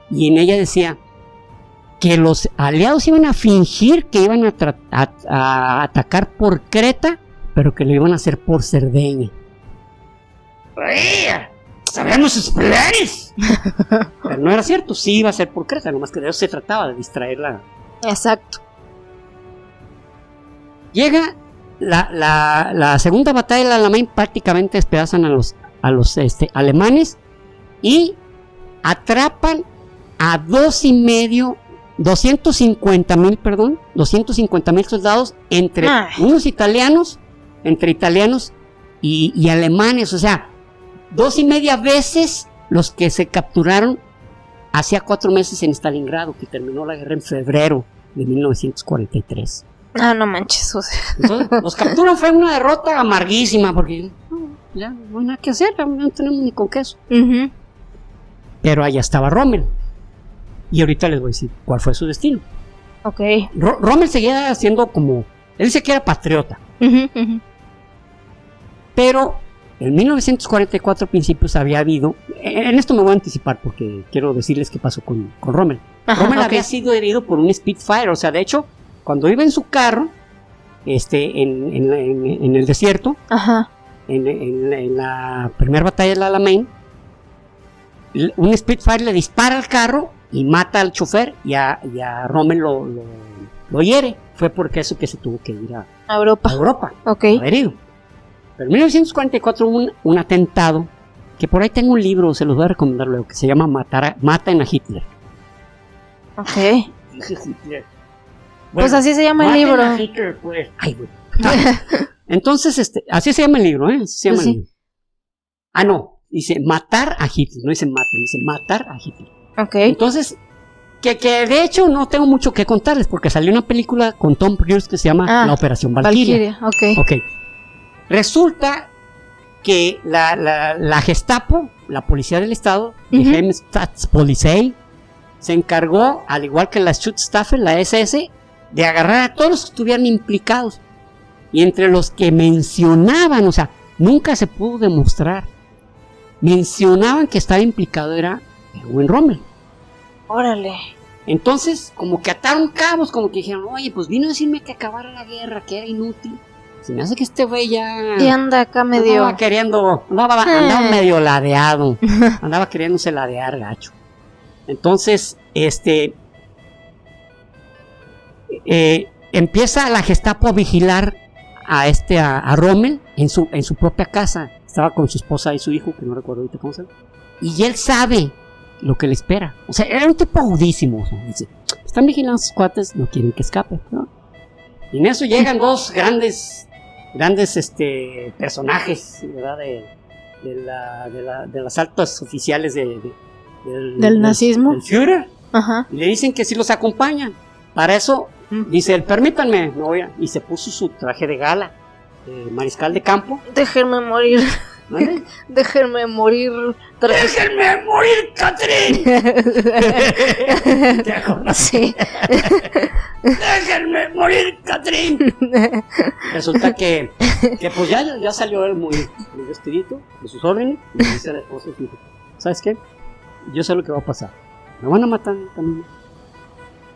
Y en ella decía que los aliados iban a fingir que iban a atacar por Creta, pero que lo iban a hacer por Cerdeña. ¡Sabemos sus planes! Pero no era cierto, sí iba a ser por Creta, nomás que de eso se trataba, de distraerla. Exacto. Llega la segunda batalla del Alamein, prácticamente despedazan a los alemanes y atrapan a 250,000 soldados entre italianos y alemanes, o sea, 2.5 veces los que se capturaron hacía 4 meses en Stalingrado, que terminó la guerra en febrero de 1943. Ah, no manches. O sea. Entonces, los capturan, fue una derrota amarguísima, porque ya no hay nada que hacer, no tenemos ni con queso. Uh-huh. Pero allá estaba Rommel. Y ahorita les voy a decir cuál fue su destino. Ok. Rommel seguía siendo como... Él dice que era patriota. Uh-huh, uh-huh. Pero en 1944 principios había habido... En esto me voy a anticipar porque quiero decirles qué pasó con Rommel. Ajá, Rommel ok. había sido herido por un Spitfire. O sea, de hecho, cuando iba en su carro, en el desierto, Ajá. en la primera batalla del Alamein, un Spitfire le dispara al carro y mata al chofer y a Rommel lo hiere. Fue porque eso que se tuvo que ir a Europa. Europa, Ok. herido. Pero en 1944 hubo un atentado, que por ahí tengo un libro, se los voy a recomendar luego, que se llama Maten a Hitler. Ok. Hitler. Pues así se llama el Maten libro. a Hitler, pues. Ay, güey. Entonces, así se llama el libro, ¿eh? Así se llama Pues el sí. libro. Ah, no, dice matar a Hitler, no dice maten, dice matar a Hitler. Ok. Entonces, que de hecho no tengo mucho que contarles, porque salió una película con Tom Cruise que se llama La Operación Valkyria. Ok. Ok. Resulta que la Gestapo, la policía del estado, Ujú. Geheimstaatspolizei, se encargó, al igual que la Schutzstaffel, la SS, de agarrar a todos los que estuvieran implicados. Y entre los que mencionaban, o sea, nunca se pudo demostrar, mencionaban que estaba implicado era Erwin Rommel. Órale. Entonces, como que ataron cabos, como que dijeron, oye, pues vino a decirme que acabara la guerra, que era inútil. Se me hace que este güey ya... Y anda acá medio. Andaba queriendo, andaba medio ladeado, andaba queriéndose ladear gacho. Entonces, empieza la Gestapo a vigilar a Rommel en su propia casa. Estaba con su esposa y su hijo, que no recuerdo ahorita cómo se llama. Y él sabe lo que le espera. O sea, era un tipo agudísimo. O sea, dice, están vigilando a sus cuates, no quieren que escape, ¿no? Y en eso llegan dos grandes personajes, ¿verdad? De las altas oficiales ¿Del nazismo? del Führer. Ajá. Y le dicen que sí los acompañan. Para eso, dice él, permítanme, no voy a... Y se puso su traje de gala, mariscal de campo. Déjenme morir. ¿Vale? Déjenme morir. ¡Déjenme morir, Catherine! ¿Te acuerdas? Sí. ¡Déjenme morir, Catherine! Resulta que pues ya salió él muy vestidito de sus órdenes y le dice a la esposa, ¿sabes qué? Yo sé lo que va a pasar. Me van a matar también,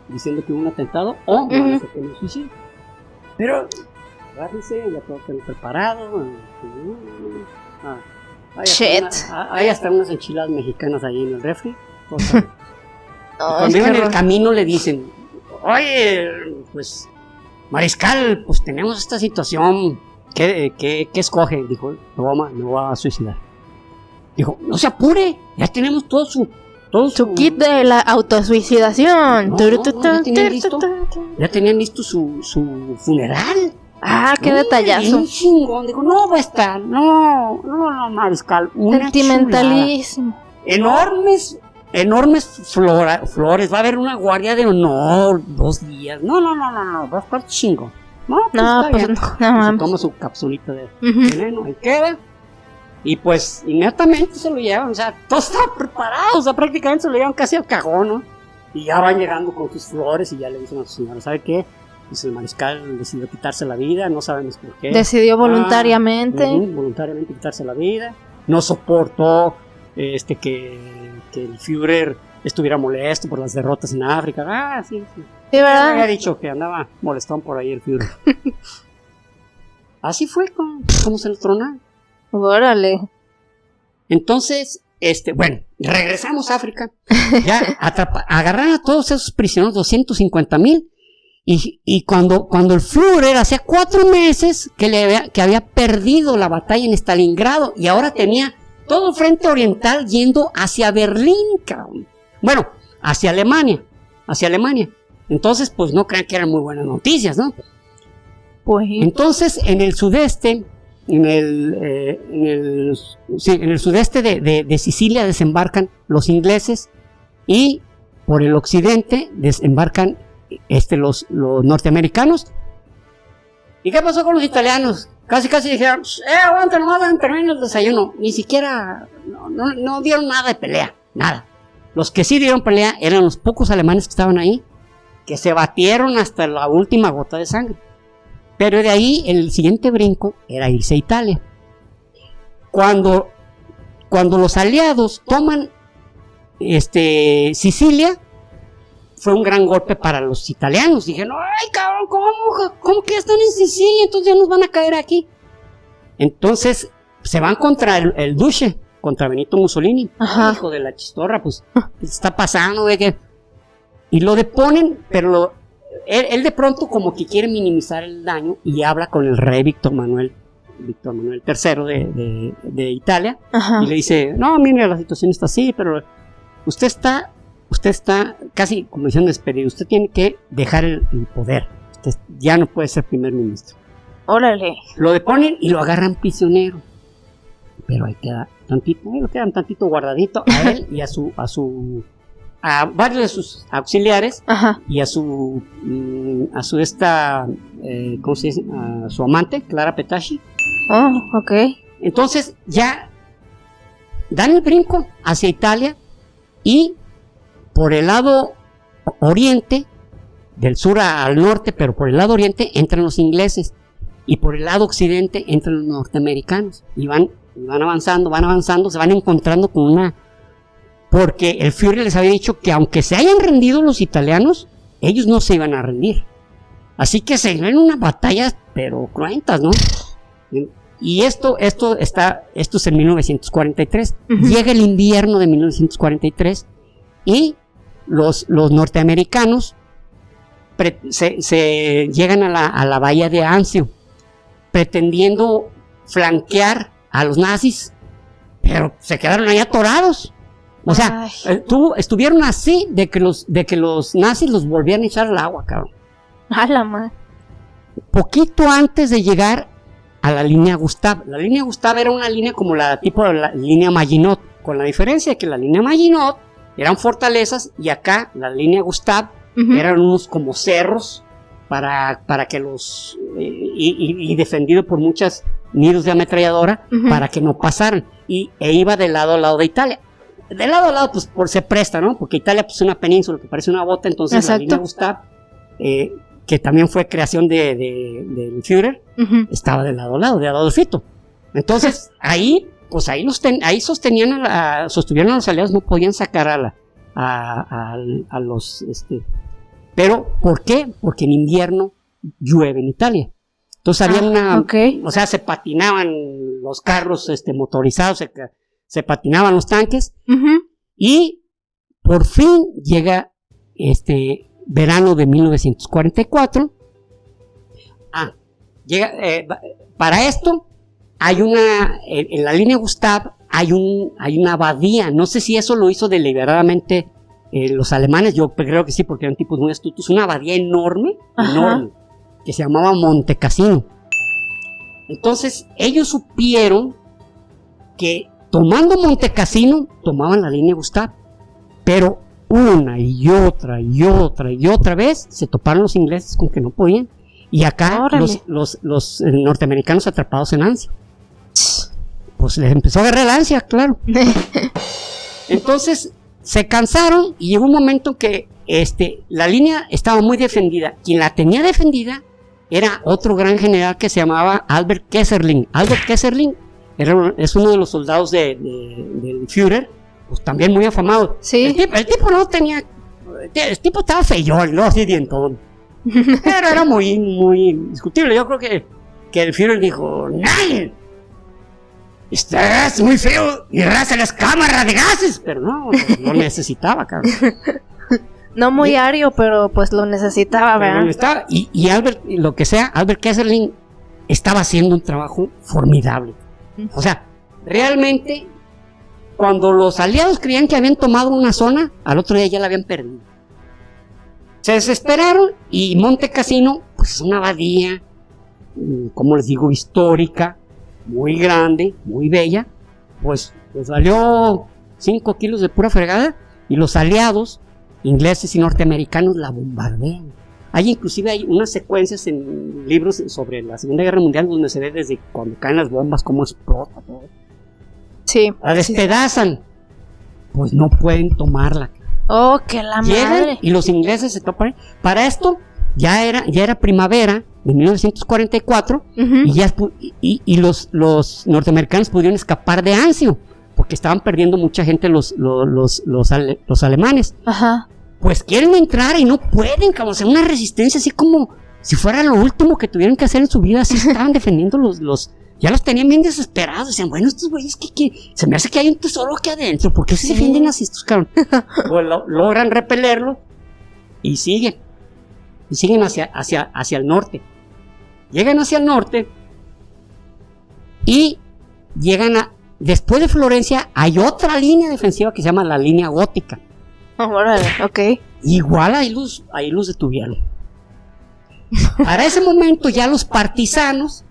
diciendo que hubo un atentado o me van a hacer que me suicide. Pero agárrense, ya todo está preparado. Hay hasta unas enchiladas mexicanas ahí en el refri. Cuando iban en el camino le dicen, oye, pues mariscal, pues tenemos esta situación, ¿qué escoge? Dijo, me voy a suicidar. Dijo, no se apure, ya tenemos todo su kit de la autosuicidación. Ya tenían listo su funeral. Ah, qué detallazo. Un chingón. Dijo, no va a estar, no, mariscal, una sentimentalísimo. Chulada. Enormes flores, va a haber una guardia de honor, 2 días. No, va a estar chingo. No, pues se toma su capsulita de veneno, ahí queda. Y pues inmediatamente se lo llevan, o sea, todo estaba preparado, o sea, prácticamente se lo llevan casi al cajón, ¿no? Y ya van llegando con sus flores y ya le dicen a su señora, ¿sabe qué? Pues el mariscal decidió quitarse la vida, no sabemos por qué. Decidió voluntariamente. Voluntariamente quitarse la vida. No soportó que el Führer estuviera molesto por las derrotas en África. Sí. Sí, ¿verdad? Me había dicho que andaba molestón por ahí el Führer. Así fue como se lo tronaron. Órale. Entonces, bueno, regresamos a África. Ya agarraron a todos esos prisioneros, 250,000. Y cuando el Führer hacía 4 meses que había perdido la batalla en Stalingrado y ahora tenía todo el frente oriental yendo hacia Berlín, cabrón. Bueno, hacia Alemania. Entonces, pues no crean que eran muy buenas noticias, ¿no? Pues. Entonces, en el sudeste, en el sudeste de Sicilia desembarcan los ingleses y por el occidente desembarcan los norteamericanos ¿Y qué pasó con los italianos? Casi dijeron, aguanta nomás, termina el desayuno. Ni siquiera, no dieron nada de pelea, nada. Los que sí dieron pelea eran los pocos alemanes que estaban ahí, que se batieron hasta la última gota de sangre. Pero de ahí, el siguiente brinco era irse a Italia. Cuando los aliados toman Sicilia, fue un gran golpe para los italianos. Dijeron, ay cabrón, ¿cómo que están en Sicilia? Entonces ya nos van a caer aquí. Entonces se van contra el Duce, contra Benito Mussolini. Ajá. Hijo de la chistorra, pues, ¿qué está pasando? Y lo deponen, pero él de pronto como que quiere minimizar el daño y habla con el rey Víctor Manuel III de Italia. Ajá. Y le dice, no, mire, la situación está así, pero usted está casi como diciendo despedido, usted tiene que dejar el poder, usted ya no puede ser primer ministro. Órale. Lo deponen y lo agarran prisionero, pero ahí lo quedan tantito guardadito a él y a varios de sus auxiliares. Ajá. Y a su ¿cómo se dice? A su amante, Clara Petacci. Oh, ok. Entonces ya dan el brinco hacia Italia y por el lado oriente, del sur al norte, pero por el lado oriente entran los ingleses y por el lado occidente entran los norteamericanos y van avanzando, se van encontrando con porque el Führer les había dicho que aunque se hayan rendido los italianos, ellos no se iban a rendir. Así que se ven unas batallas, pero cruentas, ¿no? Y esto es en 1943. Uh-huh. Llega el invierno de 1943 y los norteamericanos se llegan a la bahía de Anzio, pretendiendo flanquear a los nazis, pero se quedaron ahí atorados. O sea, estuvieron así de que los nazis los volvían a echar al agua, cabrón. A la madre. Poquito antes de llegar a la línea Gustav. La línea Gustav era una línea como la línea Maginot, con la diferencia de que la línea Maginot eran fortalezas y acá la línea Gustav eran unos como cerros para que los y defendido por muchas nidos de ametralladora para que no pasaran e iba de lado a lado de Italia. De lado a lado pues se presta, ¿no? Porque Italia pues es una península que parece una bota, entonces exacto. La línea Gustav que también fue creación del Führer, estaba de lado a lado, de Adolfito. Entonces ahí sostuvieron a los aliados, no podían sacar a los pero ¿por qué? Porque en invierno llueve en Italia. Entonces había o sea, se patinaban los carros motorizados, se patinaban los tanques, y por fin llega verano de 1944. Para esto hay en la línea Gustav hay una abadía. No sé si eso lo hizo deliberadamente los alemanes, yo creo que sí, porque eran tipos muy astutos. Una abadía enorme, que se llamaba Monte Cassino. Entonces ellos supieron que tomando Monte Cassino tomaban la línea Gustav, pero una y otra vez se toparon los ingleses con que no podían, y acá los norteamericanos atrapados en ansia, pues les empezó a agarrar la ansia, claro. Entonces se cansaron y llegó un momento que la línea estaba muy defendida. Quien la tenía defendida era otro gran general que se llamaba Albert Kesselring. Albert Kesselring es uno de los soldados del Führer, pues también muy afamado. ¿Sí? El tipo no tenía, el tipo estaba feyón, no así dientón, pero era muy, muy discutible. Yo creo que el Führer dijo, ¡Nein! Estás muy feo y raza las cámaras de gases, pero no necesitaba, cabrón. No muy ario, pero pues lo necesitaba, ¿verdad? Y Albert Kesselring estaba haciendo un trabajo formidable. O sea, realmente, cuando los aliados creían que habían tomado una zona, al otro día ya la habían perdido. Se desesperaron y Monte Cassino, pues es una abadía, como les digo, histórica, muy grande, muy bella, pues valió 5 kilos de pura fregada, y los aliados ingleses y norteamericanos la bombardean. Hay unas secuencias en libros sobre la Segunda Guerra Mundial donde se ve desde cuando caen las bombas, cómo explota todo. Sí. La despedazan. Pues no pueden tomarla. Oh, que la Llegan madre. y los ingleses se topan. Para esto ya era primavera de 1944 y los norteamericanos pudieron escapar de Anzio porque estaban perdiendo mucha gente los alemanes. Ajá. Pues quieren entrar y no pueden, cabrón. O sea, una resistencia así como si fuera lo último que tuvieran que hacer en su vida. Así estaban defendiendo ya los tenían bien desesperados. Decían, bueno, estos güeyes que se me hace que hay un tesoro aquí adentro. ¿Por qué se defienden así estos cabrón? Pues logran repelerlo y siguen. Y siguen hacia el norte. Llegan hacia el norte y llegan después de Florencia hay otra línea defensiva que se llama la línea gótica. Órale, ok. Igual ahí los detuvieron. Para ese momento ya los partisanos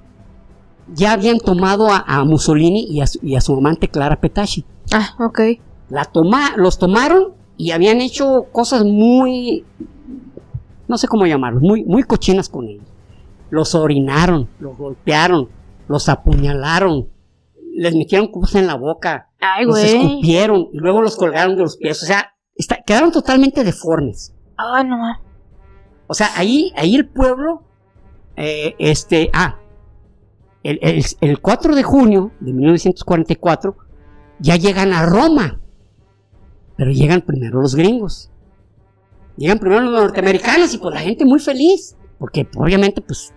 ya habían tomado a Mussolini y a su amante Clara Petacci. Ah, ok. Los tomaron y habían hecho cosas muy, no sé cómo llamarlos, muy, muy cochinas con ellos. Los orinaron, los golpearon, los apuñalaron, les metieron cosas en la boca, ay, los güey, escupieron y luego los colgaron de los pies. O sea, quedaron totalmente deformes. Ay, no más. O sea, ahí el pueblo, el 4 de junio de 1944 ya llegan a Roma, pero llegan primero los gringos. Llegan primero los norteamericanos y pues la gente muy feliz, porque obviamente pues,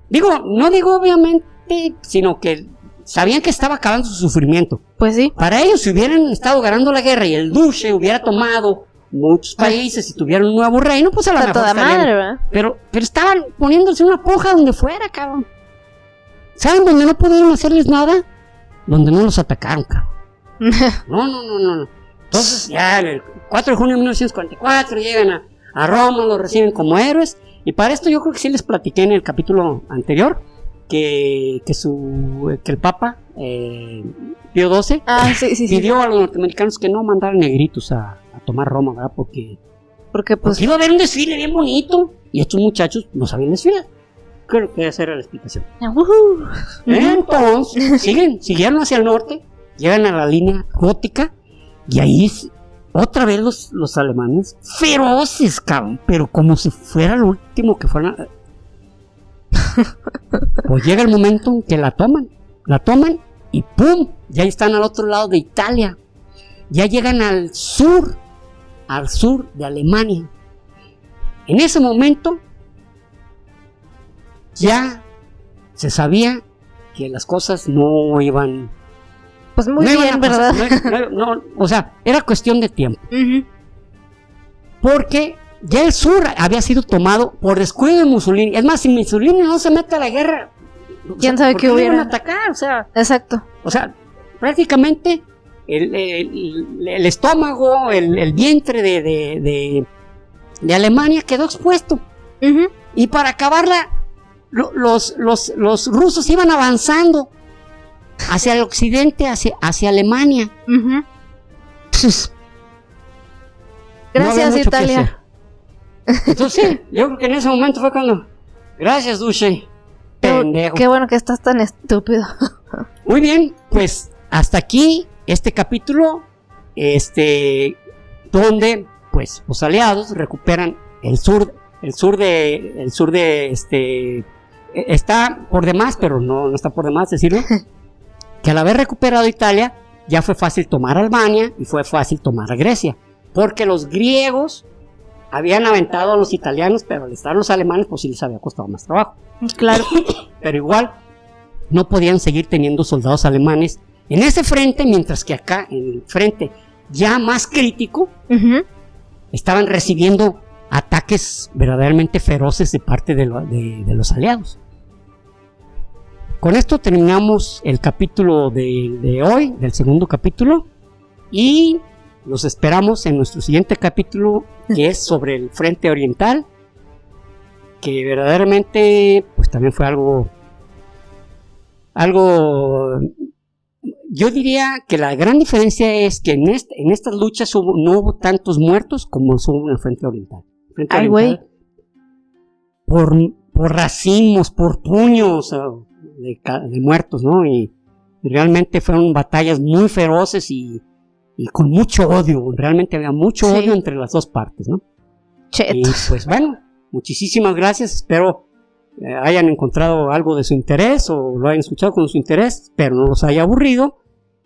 no digo obviamente, sino que sabían que estaba acabando su sufrimiento. Pues sí. Para ellos, si hubieran estado ganando la guerra y el duce hubiera tomado muchos países y tuvieran un nuevo reino, pues a la mejor toda madre, ¿verdad? Pero estaban poniéndose una poja donde fuera, cabrón. ¿Saben dónde no pudieron hacerles nada? Donde no los atacaron, cabrón. No. Entonces, ya el 4 de junio de 1944 llegan a Roma, los reciben como héroes. Y para esto yo creo que sí les platiqué en el capítulo anterior que el Papa Pío XII pidió a los norteamericanos que no mandaran negritos a tomar Roma, ¿verdad? Porque pues iba a haber un desfile bien bonito y estos muchachos no sabían desfilar. Creo que esa era la explicación. Entonces, siguieron hacia el norte, llegan a la línea gótica y ahí otra vez los alemanes feroces, cabrón, pero como si fuera lo último que fueran. Pues llega el momento en que la toman y ¡pum! Ya están al otro lado de Italia. Ya llegan al sur de Alemania. En ese momento ya se sabía que las cosas no iban. Pues muy bien, ¿verdad? O sea, era cuestión de tiempo. Porque ya el sur había sido tomado por descuido de Mussolini. Es más, si Mussolini no se mete a la guerra, ¿quién sabe qué hubiera? Iban a atacar, o sea. Exacto. O sea, prácticamente el estómago, el vientre de Alemania quedó expuesto. Y para acabarla, los rusos iban avanzando hacia el occidente, hacia Alemania. Gracias, Italia. Entonces sí, yo creo que en ese momento fue cuando. Gracias, Duce. Pendejo. Qué bueno que estás tan estúpido. Muy bien, pues hasta aquí este capítulo, donde pues los aliados recuperan el sur de está por demás, pero no está por demás decirlo, que al haber recuperado Italia ya fue fácil tomar Albania y fue fácil tomar a Grecia, porque los griegos habían aventado a los italianos, pero al estar los alemanes pues sí les había costado más trabajo. Claro. Pero igual no podían seguir teniendo soldados alemanes en ese frente, mientras que acá en el frente ya más crítico estaban recibiendo ataques verdaderamente feroces de parte de los aliados. Con esto terminamos el capítulo de hoy, del segundo capítulo, y los esperamos en nuestro siguiente capítulo, que es sobre el frente oriental, que verdaderamente pues también fue algo, yo diría que la gran diferencia es que en estas luchas no hubo tantos muertos como hubo en el frente oriental. Ay, güey. por racimos, por puños de muertos, ¿no? Y realmente fueron batallas muy feroces y con mucho odio. Realmente había mucho odio entre las dos partes, ¿no? Chetos. Y pues bueno, muchísimas gracias. Espero hayan encontrado algo de su interés o lo hayan escuchado con su interés, pero no los haya aburrido.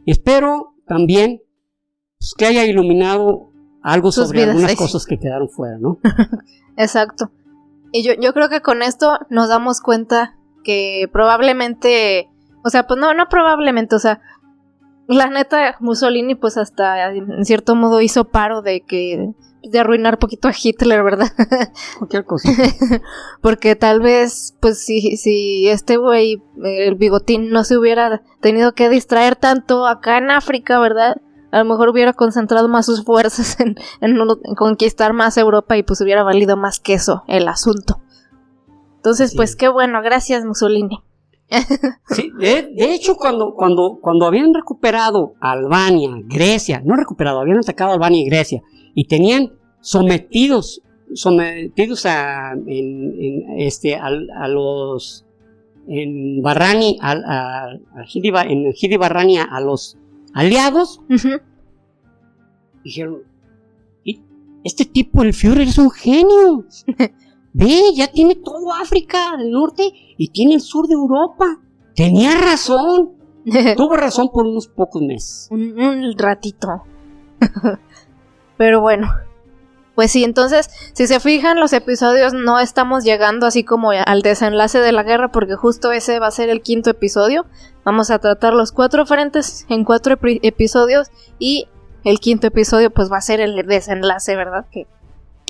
Y espero también pues, que haya iluminado algo sus sobre vidas, algunas cosas que quedaron fuera, ¿no? Exacto. Y yo creo que con esto nos damos cuenta que probablemente, o sea, pues no probablemente, o sea, la neta Mussolini pues hasta en cierto modo hizo paro de arruinar poquito a Hitler, ¿verdad? Cualquier cosa. Porque tal vez, pues si este güey, el bigotín, no se hubiera tenido que distraer tanto acá en África, ¿verdad? A lo mejor hubiera concentrado más sus fuerzas en conquistar más Europa y pues hubiera valido más que eso el asunto. Entonces, pues qué bueno, gracias Mussolini. Sí, de hecho, cuando habían recuperado Albania, Grecia, habían atacado Albania y Grecia y tenían sometidos en Barrani, en el Hidi Barrani a los aliados, dijeron, este tipo, el Führer, es un genio. Ve, ya tiene todo África del norte y tiene el sur de Europa. Tenía razón. Tuvo razón por unos pocos meses. Un ratito. Pero bueno, pues sí, entonces, si se fijan, los episodios no estamos llegando así como al desenlace de la guerra, porque justo ese va a ser el 5º episodio. Vamos a tratar los 4 frentes en 4 episodios y el 5º episodio pues va a ser el desenlace, ¿verdad? Que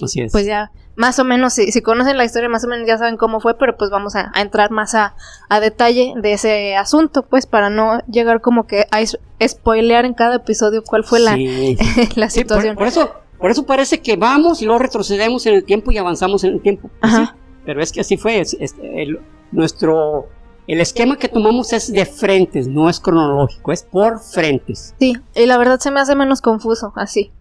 así es. Pues ya, más o menos, si conocen la historia, más o menos ya saben cómo fue, pero pues vamos a entrar más a detalle de ese asunto, pues para no llegar como que a spoilear en cada episodio cuál fue la situación. Por eso parece que vamos y luego retrocedemos en el tiempo y avanzamos en el tiempo. Pues sí, pero es que así fue. El esquema que tomamos es de frentes, no es cronológico, es por frentes. Sí, y la verdad se me hace menos confuso así.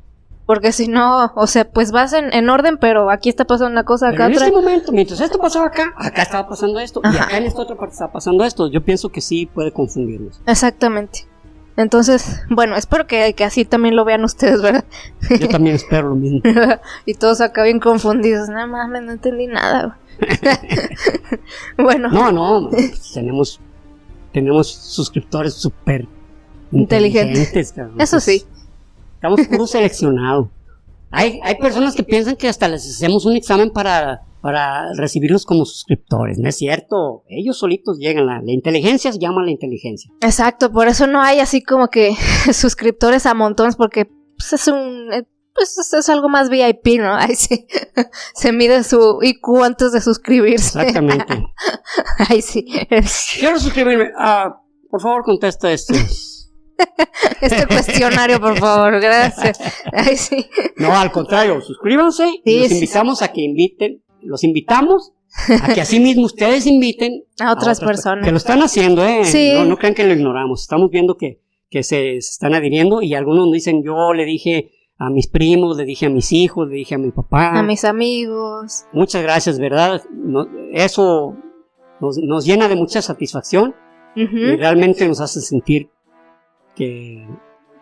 Porque si no, o sea, pues vas en orden, pero aquí está pasando una cosa, acá pero en otra. este momento, mientras esto pasaba acá estaba pasando esto, y acá en esta otra parte estaba pasando esto. Yo pienso que sí puede confundirnos. Exactamente. Entonces, bueno, espero que así también lo vean ustedes, ¿verdad? Yo también espero lo mismo. Y todos acá bien confundidos. No mames, no entendí nada. Bueno. No, tenemos suscriptores súper inteligentes. Eso sí. Estamos puro seleccionado. Hay personas que piensan que hasta les hacemos un examen para recibirlos como suscriptores. No es cierto. Ellos solitos llegan. La inteligencia se llama la inteligencia. Exacto. Por eso no hay así como que suscriptores a montones, porque pues, es algo más VIP, ¿no? Ahí sí. Se mide su IQ antes de suscribirse. Exactamente. Ahí sí. Quiero suscribirme. Por favor, contesta esto. Este cuestionario, por favor, gracias. Ay, sí. No, al contrario, suscríbanse y los invitamos a que así mismo ustedes inviten a otras personas. Que lo están haciendo, Sí. No crean que lo ignoramos. Estamos viendo que se están adhiriendo y algunos dicen, yo le dije a mis primos, le dije a mis hijos, le dije a mi papá. A mis amigos. Muchas gracias, ¿verdad? Eso nos llena de mucha satisfacción y realmente nos hace sentir que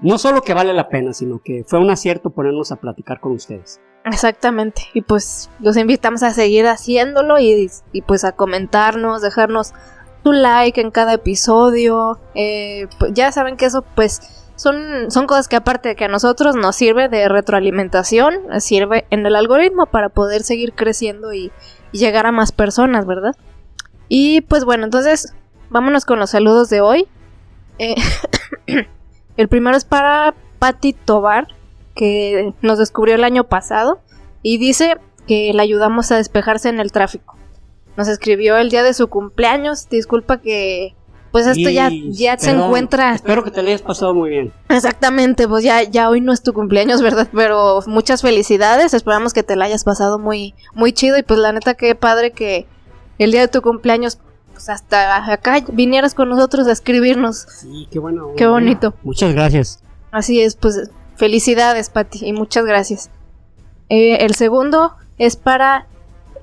no solo que vale la pena, sino que fue un acierto ponernos a platicar con ustedes. Exactamente. Y pues los invitamos a seguir haciéndolo y pues a comentarnos, dejarnos tu like en cada episodio. Pues ya saben que eso pues son cosas que aparte de que a nosotros nos sirve de retroalimentación, sirve en el algoritmo para poder seguir creciendo y llegar a más personas, ¿verdad? Y pues bueno, entonces vámonos con los saludos de hoy. El primero es para Patti Tobar, que nos descubrió el año pasado y dice que le ayudamos a despejarse en el tráfico. Nos escribió el día de su cumpleaños. Disculpa que pues esto ya se encuentra. Espero que te lo hayas pasado muy bien. Exactamente, pues ya hoy no es tu cumpleaños, ¿verdad? Pero muchas felicidades, esperamos que te la hayas pasado muy, muy chido. Y pues la neta que padre que el día de tu cumpleaños pues hasta acá vinieras con nosotros a escribirnos. Sí, qué bueno. Qué bonito. Muchas gracias. Así es, pues felicidades, Pati, y muchas gracias. El segundo es para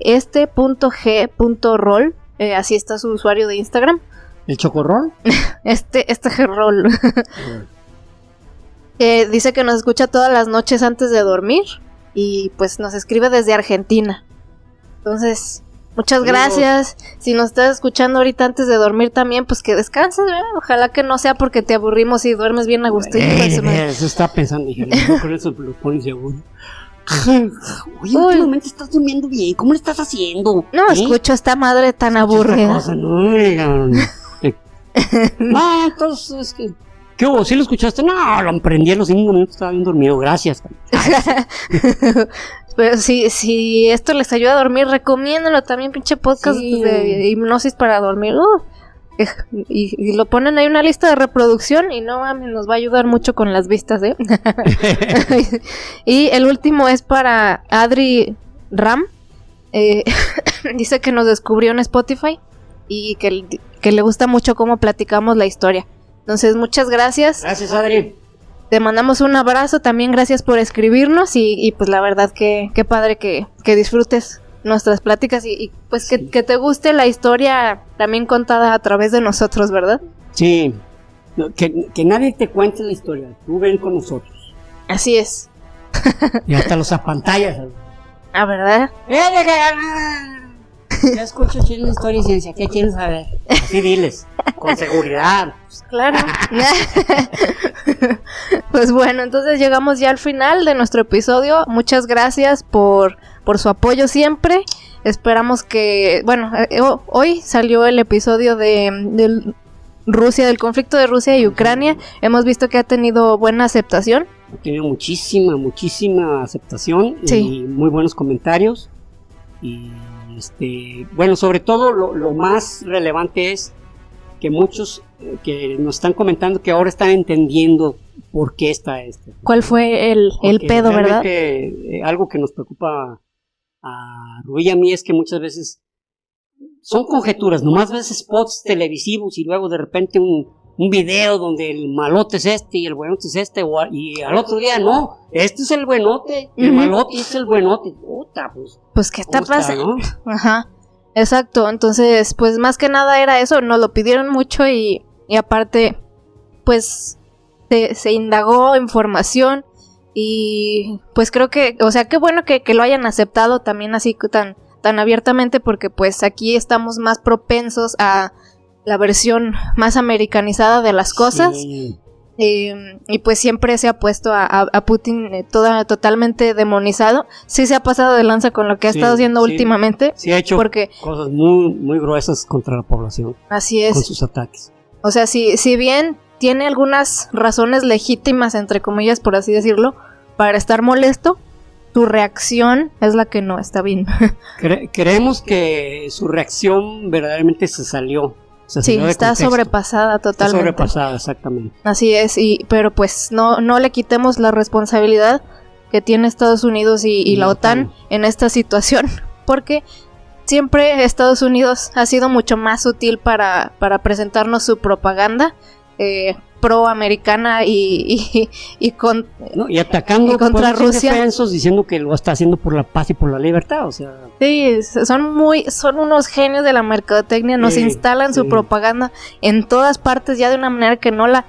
este.g.roll, así está su usuario de Instagram. ¿El chocorrol? Este G-roll. Dice que nos escucha todas las noches antes de dormir y pues nos escribe desde Argentina. Entonces, muchas gracias. Si nos estás escuchando ahorita antes de dormir también, pues que descanses, ¿verdad? Ojalá que no sea porque te aburrimos y duermes bien a gustito. Eso estaba pensando, dije, no, con eso lo pones seguro. Oye, últimamente estás durmiendo bien, ¿cómo le estás haciendo? No escucho a esta madre tan aburrida. No, entonces es que... ¿Qué hubo? ¿Sí lo escuchaste? No, lo emprendí a los 5 minutos, estaba bien dormido, gracias. Pero si esto les ayuda a dormir, recomiéndalo también, pinche podcast de hipnosis para dormir. Y lo ponen ahí en una lista de reproducción y no mames, nos va a ayudar mucho con las vistas, ¿eh? Y el último es para Adri Ram. Dice que nos descubrió en Spotify y que le gusta mucho cómo platicamos la historia. Entonces, muchas gracias. Gracias, Adri. Te mandamos un abrazo, también gracias por escribirnos y pues la verdad que qué padre que disfrutes nuestras pláticas y pues que te guste la historia también contada a través de nosotros, ¿verdad? Sí, que nadie te cuente la historia, tú ven con nosotros. Así es. Y hasta los apantallas. Ah, ¿verdad? Ya escucho chisme, historia y ciencia, ¿qué quieres saber? Así diles, con seguridad. Pues claro. Pues bueno, entonces llegamos ya al final de nuestro episodio. Muchas gracias por su apoyo siempre. Esperamos que, bueno, hoy salió el episodio de Rusia, del conflicto de Rusia y Ucrania. Hemos visto que ha tenido buena aceptación. Ha tenido muchísima aceptación, sí. Y muy buenos comentarios. Y bueno, sobre todo lo más relevante es que muchos que nos están comentando que ahora están entendiendo por qué está ¿Cuál fue el pedo, verdad? Algo que nos preocupa a Rui y a mí es que muchas veces son conjeturas, nomás ves spots televisivos y luego de repente un video donde el malote es este y el buenote es este, y al otro día no, este es el buenote, el malote es el buenote. Puta, pues ¿qué está pasando? ¿No? Ajá, exacto. Entonces, pues más que nada era eso, nos lo pidieron mucho y aparte, pues se indagó información y pues creo que, o sea, qué bueno que lo hayan aceptado también así tan abiertamente, porque pues aquí estamos más propensos a la versión más americanizada de las cosas. Sí. Y pues siempre se ha puesto a Putin totalmente demonizado. Sí se ha pasado de lanza con lo que ha estado haciendo últimamente. Sí ha hecho cosas muy, muy gruesas contra la población. Así es. Con sus ataques. O sea, si bien tiene algunas razones legítimas, entre comillas, por así decirlo, para estar molesto, su reacción es la que no está bien. Creemos que su reacción verdaderamente se salió. Sí, está sobrepasada totalmente. Está sobrepasada, exactamente. Así es, pero pues no le quitemos la responsabilidad que tiene Estados Unidos y la OTAN en esta situación, porque siempre Estados Unidos ha sido mucho más útil para presentarnos su propaganda pro-americana y atacando contra Rusia, indefensos, diciendo que lo está haciendo por la paz y por la libertad, o sea. Sí, son unos genios de la mercadotecnia, nos instalan su propaganda en todas partes ya de una manera que no la,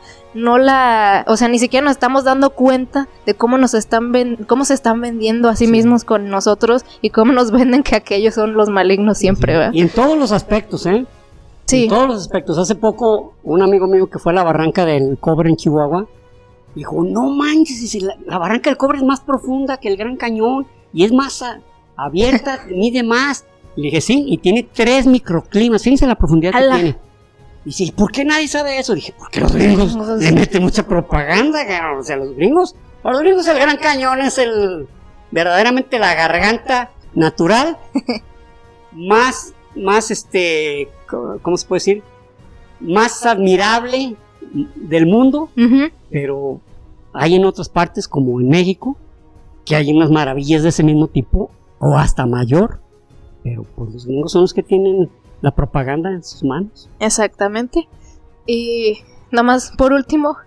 o sea, ni siquiera nos estamos dando cuenta de cómo se están vendiendo a sí mismos con nosotros y cómo nos venden que aquellos son los malignos siempre, ¿verdad? Y en todos los aspectos, Sí. En todos los aspectos. Hace poco, un amigo mío que fue a la barranca del Cobre en Chihuahua, dijo, no manches, la barranca del Cobre es más profunda que el Gran Cañón y es más abierta, mide más. Le dije, sí, y tiene 3 microclimas, fíjense la profundidad que tiene. Y dice, ¿por qué nadie sabe eso? Dije, porque los gringos le meten mucha propaganda, o sea, los gringos el Gran Cañón es verdaderamente la garganta natural más ¿cómo se puede decir? Más admirable del mundo, pero hay en otras partes, como en México, que hay unas maravillas de ese mismo tipo, o hasta mayor, pero pues los gringos son los que tienen la propaganda en sus manos. Exactamente. Y nomás por último,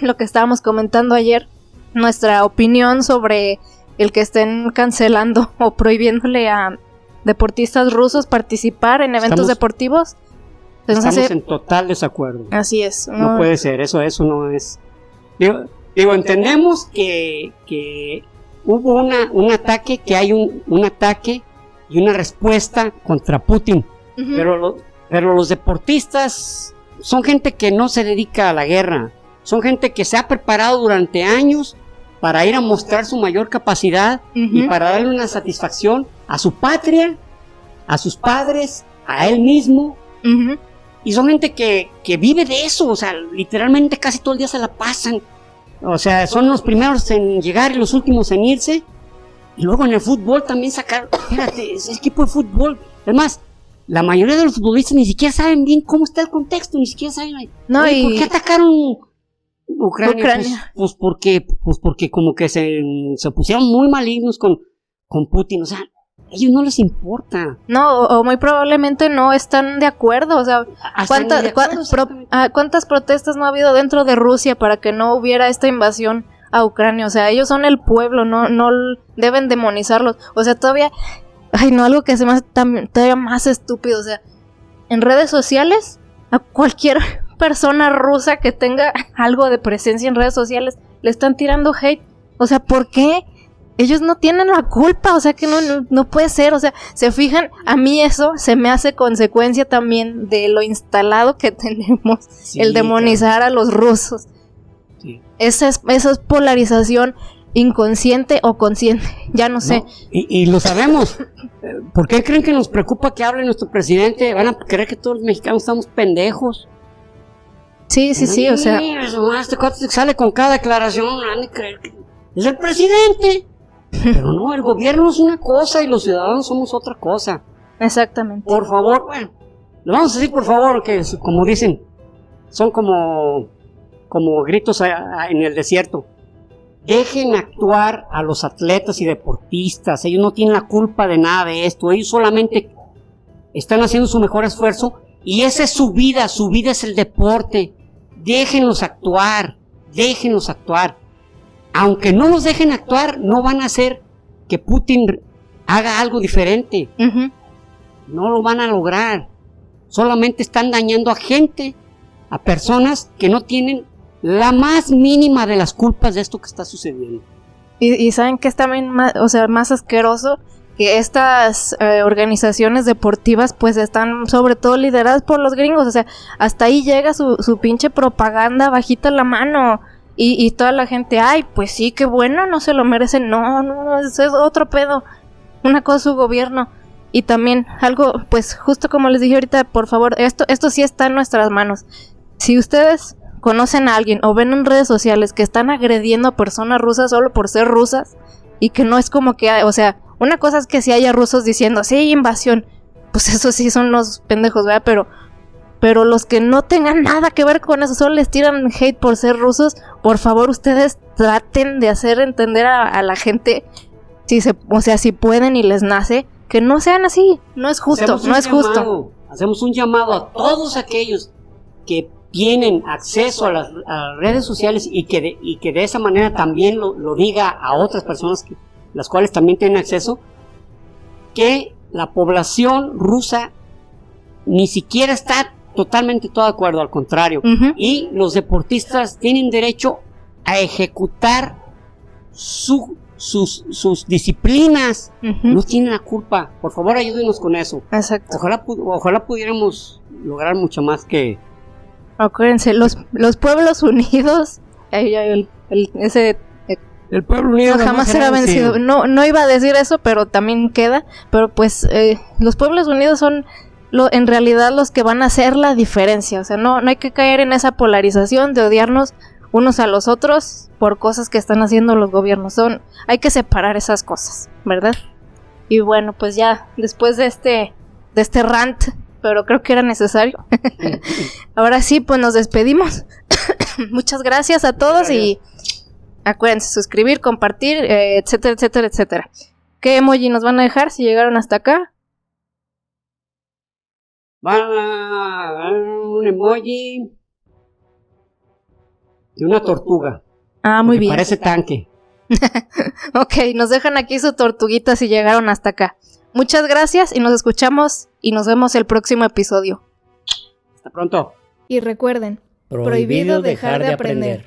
lo que estábamos comentando ayer, nuestra opinión sobre el que estén cancelando o prohibiéndole a deportistas rusos participar en eventos deportivos. Estamos en total desacuerdo. Así es. No puede ser, eso no es. Digo, entendemos que hubo un ataque, que hay un ataque y una respuesta contra Putin, pero los deportistas son gente que no se dedica a la guerra, son gente que se ha preparado durante años para ir a mostrar su mayor capacidad y para darle una satisfacción a su patria, a sus padres, a él mismo. Y son gente que vive de eso, o sea, literalmente casi todo el día se la pasan. O sea, son los primeros en llegar y los últimos en irse. Y luego en el fútbol también sacar, fíjate, es equipo de fútbol. Es más, la mayoría de los futbolistas ni siquiera saben bien cómo está el contexto, ni siquiera saben. No, oye, ¿por qué atacaron Ucrania? Pues porque como que se pusieron muy malignos con Putin, o sea, a ellos no les importa. No, o muy probablemente no están de acuerdo, o sea, ¿cuántas protestas no ha habido dentro de Rusia para que no hubiera esta invasión a Ucrania? O sea, ellos son el pueblo, no deben demonizarlos. O sea, todavía, algo que se me hace todavía más estúpido, o sea, en redes sociales, a cualquier persona rusa que tenga algo de presencia en redes sociales, le están tirando hate. O sea, ¿por qué? Ellos no tienen la culpa, o sea que no puede ser, o sea, se fijan, a mí eso se me hace consecuencia también de lo instalado que tenemos, el demonizar a los rusos. Sí. Esa es polarización inconsciente o consciente, ya no sé. Y lo sabemos. ¿Por qué creen que nos preocupa que hable nuestro presidente? ¿Van a creer que todos los mexicanos estamos pendejos? Sí, o sea. Este cuate sale con cada declaración, van a creer que es el presidente. Pero no, el gobierno es una cosa y los ciudadanos somos otra cosa. Exactamente. Por favor, bueno, le vamos a decir por favor que, como dicen, son como gritos en el desierto. Dejen actuar a los atletas y deportistas. Ellos no tienen la culpa de nada de esto. Ellos solamente están haciendo su mejor esfuerzo y esa es su vida es el deporte. Déjenlos actuar. Aunque no los dejen actuar, no van a hacer que Putin haga algo diferente. No lo van a lograr. Solamente están dañando a gente, a personas que no tienen la más mínima de las culpas de esto que está sucediendo. Y saben que es también más asqueroso que estas organizaciones deportivas pues están sobre todo lideradas por los gringos. O sea, hasta ahí llega su pinche propaganda bajita la mano. Y toda la gente, pues sí, qué bueno, no se lo merecen. No, eso es otro pedo. Una cosa es su gobierno. Y también algo, pues justo como les dije ahorita, por favor, esto sí está en nuestras manos. Si ustedes conocen a alguien o ven en redes sociales que están agrediendo a personas rusas solo por ser rusas, y que no es como que, o sea, una cosa es que si haya rusos diciendo, sí, invasión, pues eso sí son los pendejos, ¿verdad? Pero los que no tengan nada que ver con eso, solo les tiran hate por ser rusos, por favor ustedes traten de hacer entender a la gente, si pueden y les nace, que no sean así, no es justo, Hacemos un llamado a todos aquellos que tienen acceso a las redes sociales y que de esa manera también lo diga a otras personas, las cuales también tienen acceso, que la población rusa ni siquiera está totalmente todo de acuerdo, al contrario. Y los deportistas tienen derecho a ejecutar sus disciplinas. No tienen la culpa. Por favor, ayúdenos con eso. Exacto. Ojalá pudiéramos lograr mucho más que... Acuérdense, los pueblos unidos, el pueblo unido jamás será vencido. No iba a decir eso, pero también queda. Pero pues los pueblos unidos son en realidad los que van a hacer la diferencia. O sea, no hay que caer en esa polarización de odiarnos unos a los otros por cosas que están haciendo los gobiernos. Hay que separar esas cosas, ¿verdad? Y bueno, pues ya después de este rant, pero creo que era necesario. Ahora sí, pues nos despedimos. Muchas gracias a todos y acuérdense, suscribir, compartir, etcétera, etcétera, etcétera. ¿Qué emoji nos van a dejar si llegaron hasta acá? Van a dar un emoji de una tortuga. Muy bien. Parece tanque. Ok, nos dejan aquí su tortuguita si llegaron hasta acá. Muchas gracias y nos escuchamos y nos vemos el próximo episodio. Hasta pronto. Y recuerden, prohibido dejar de aprender.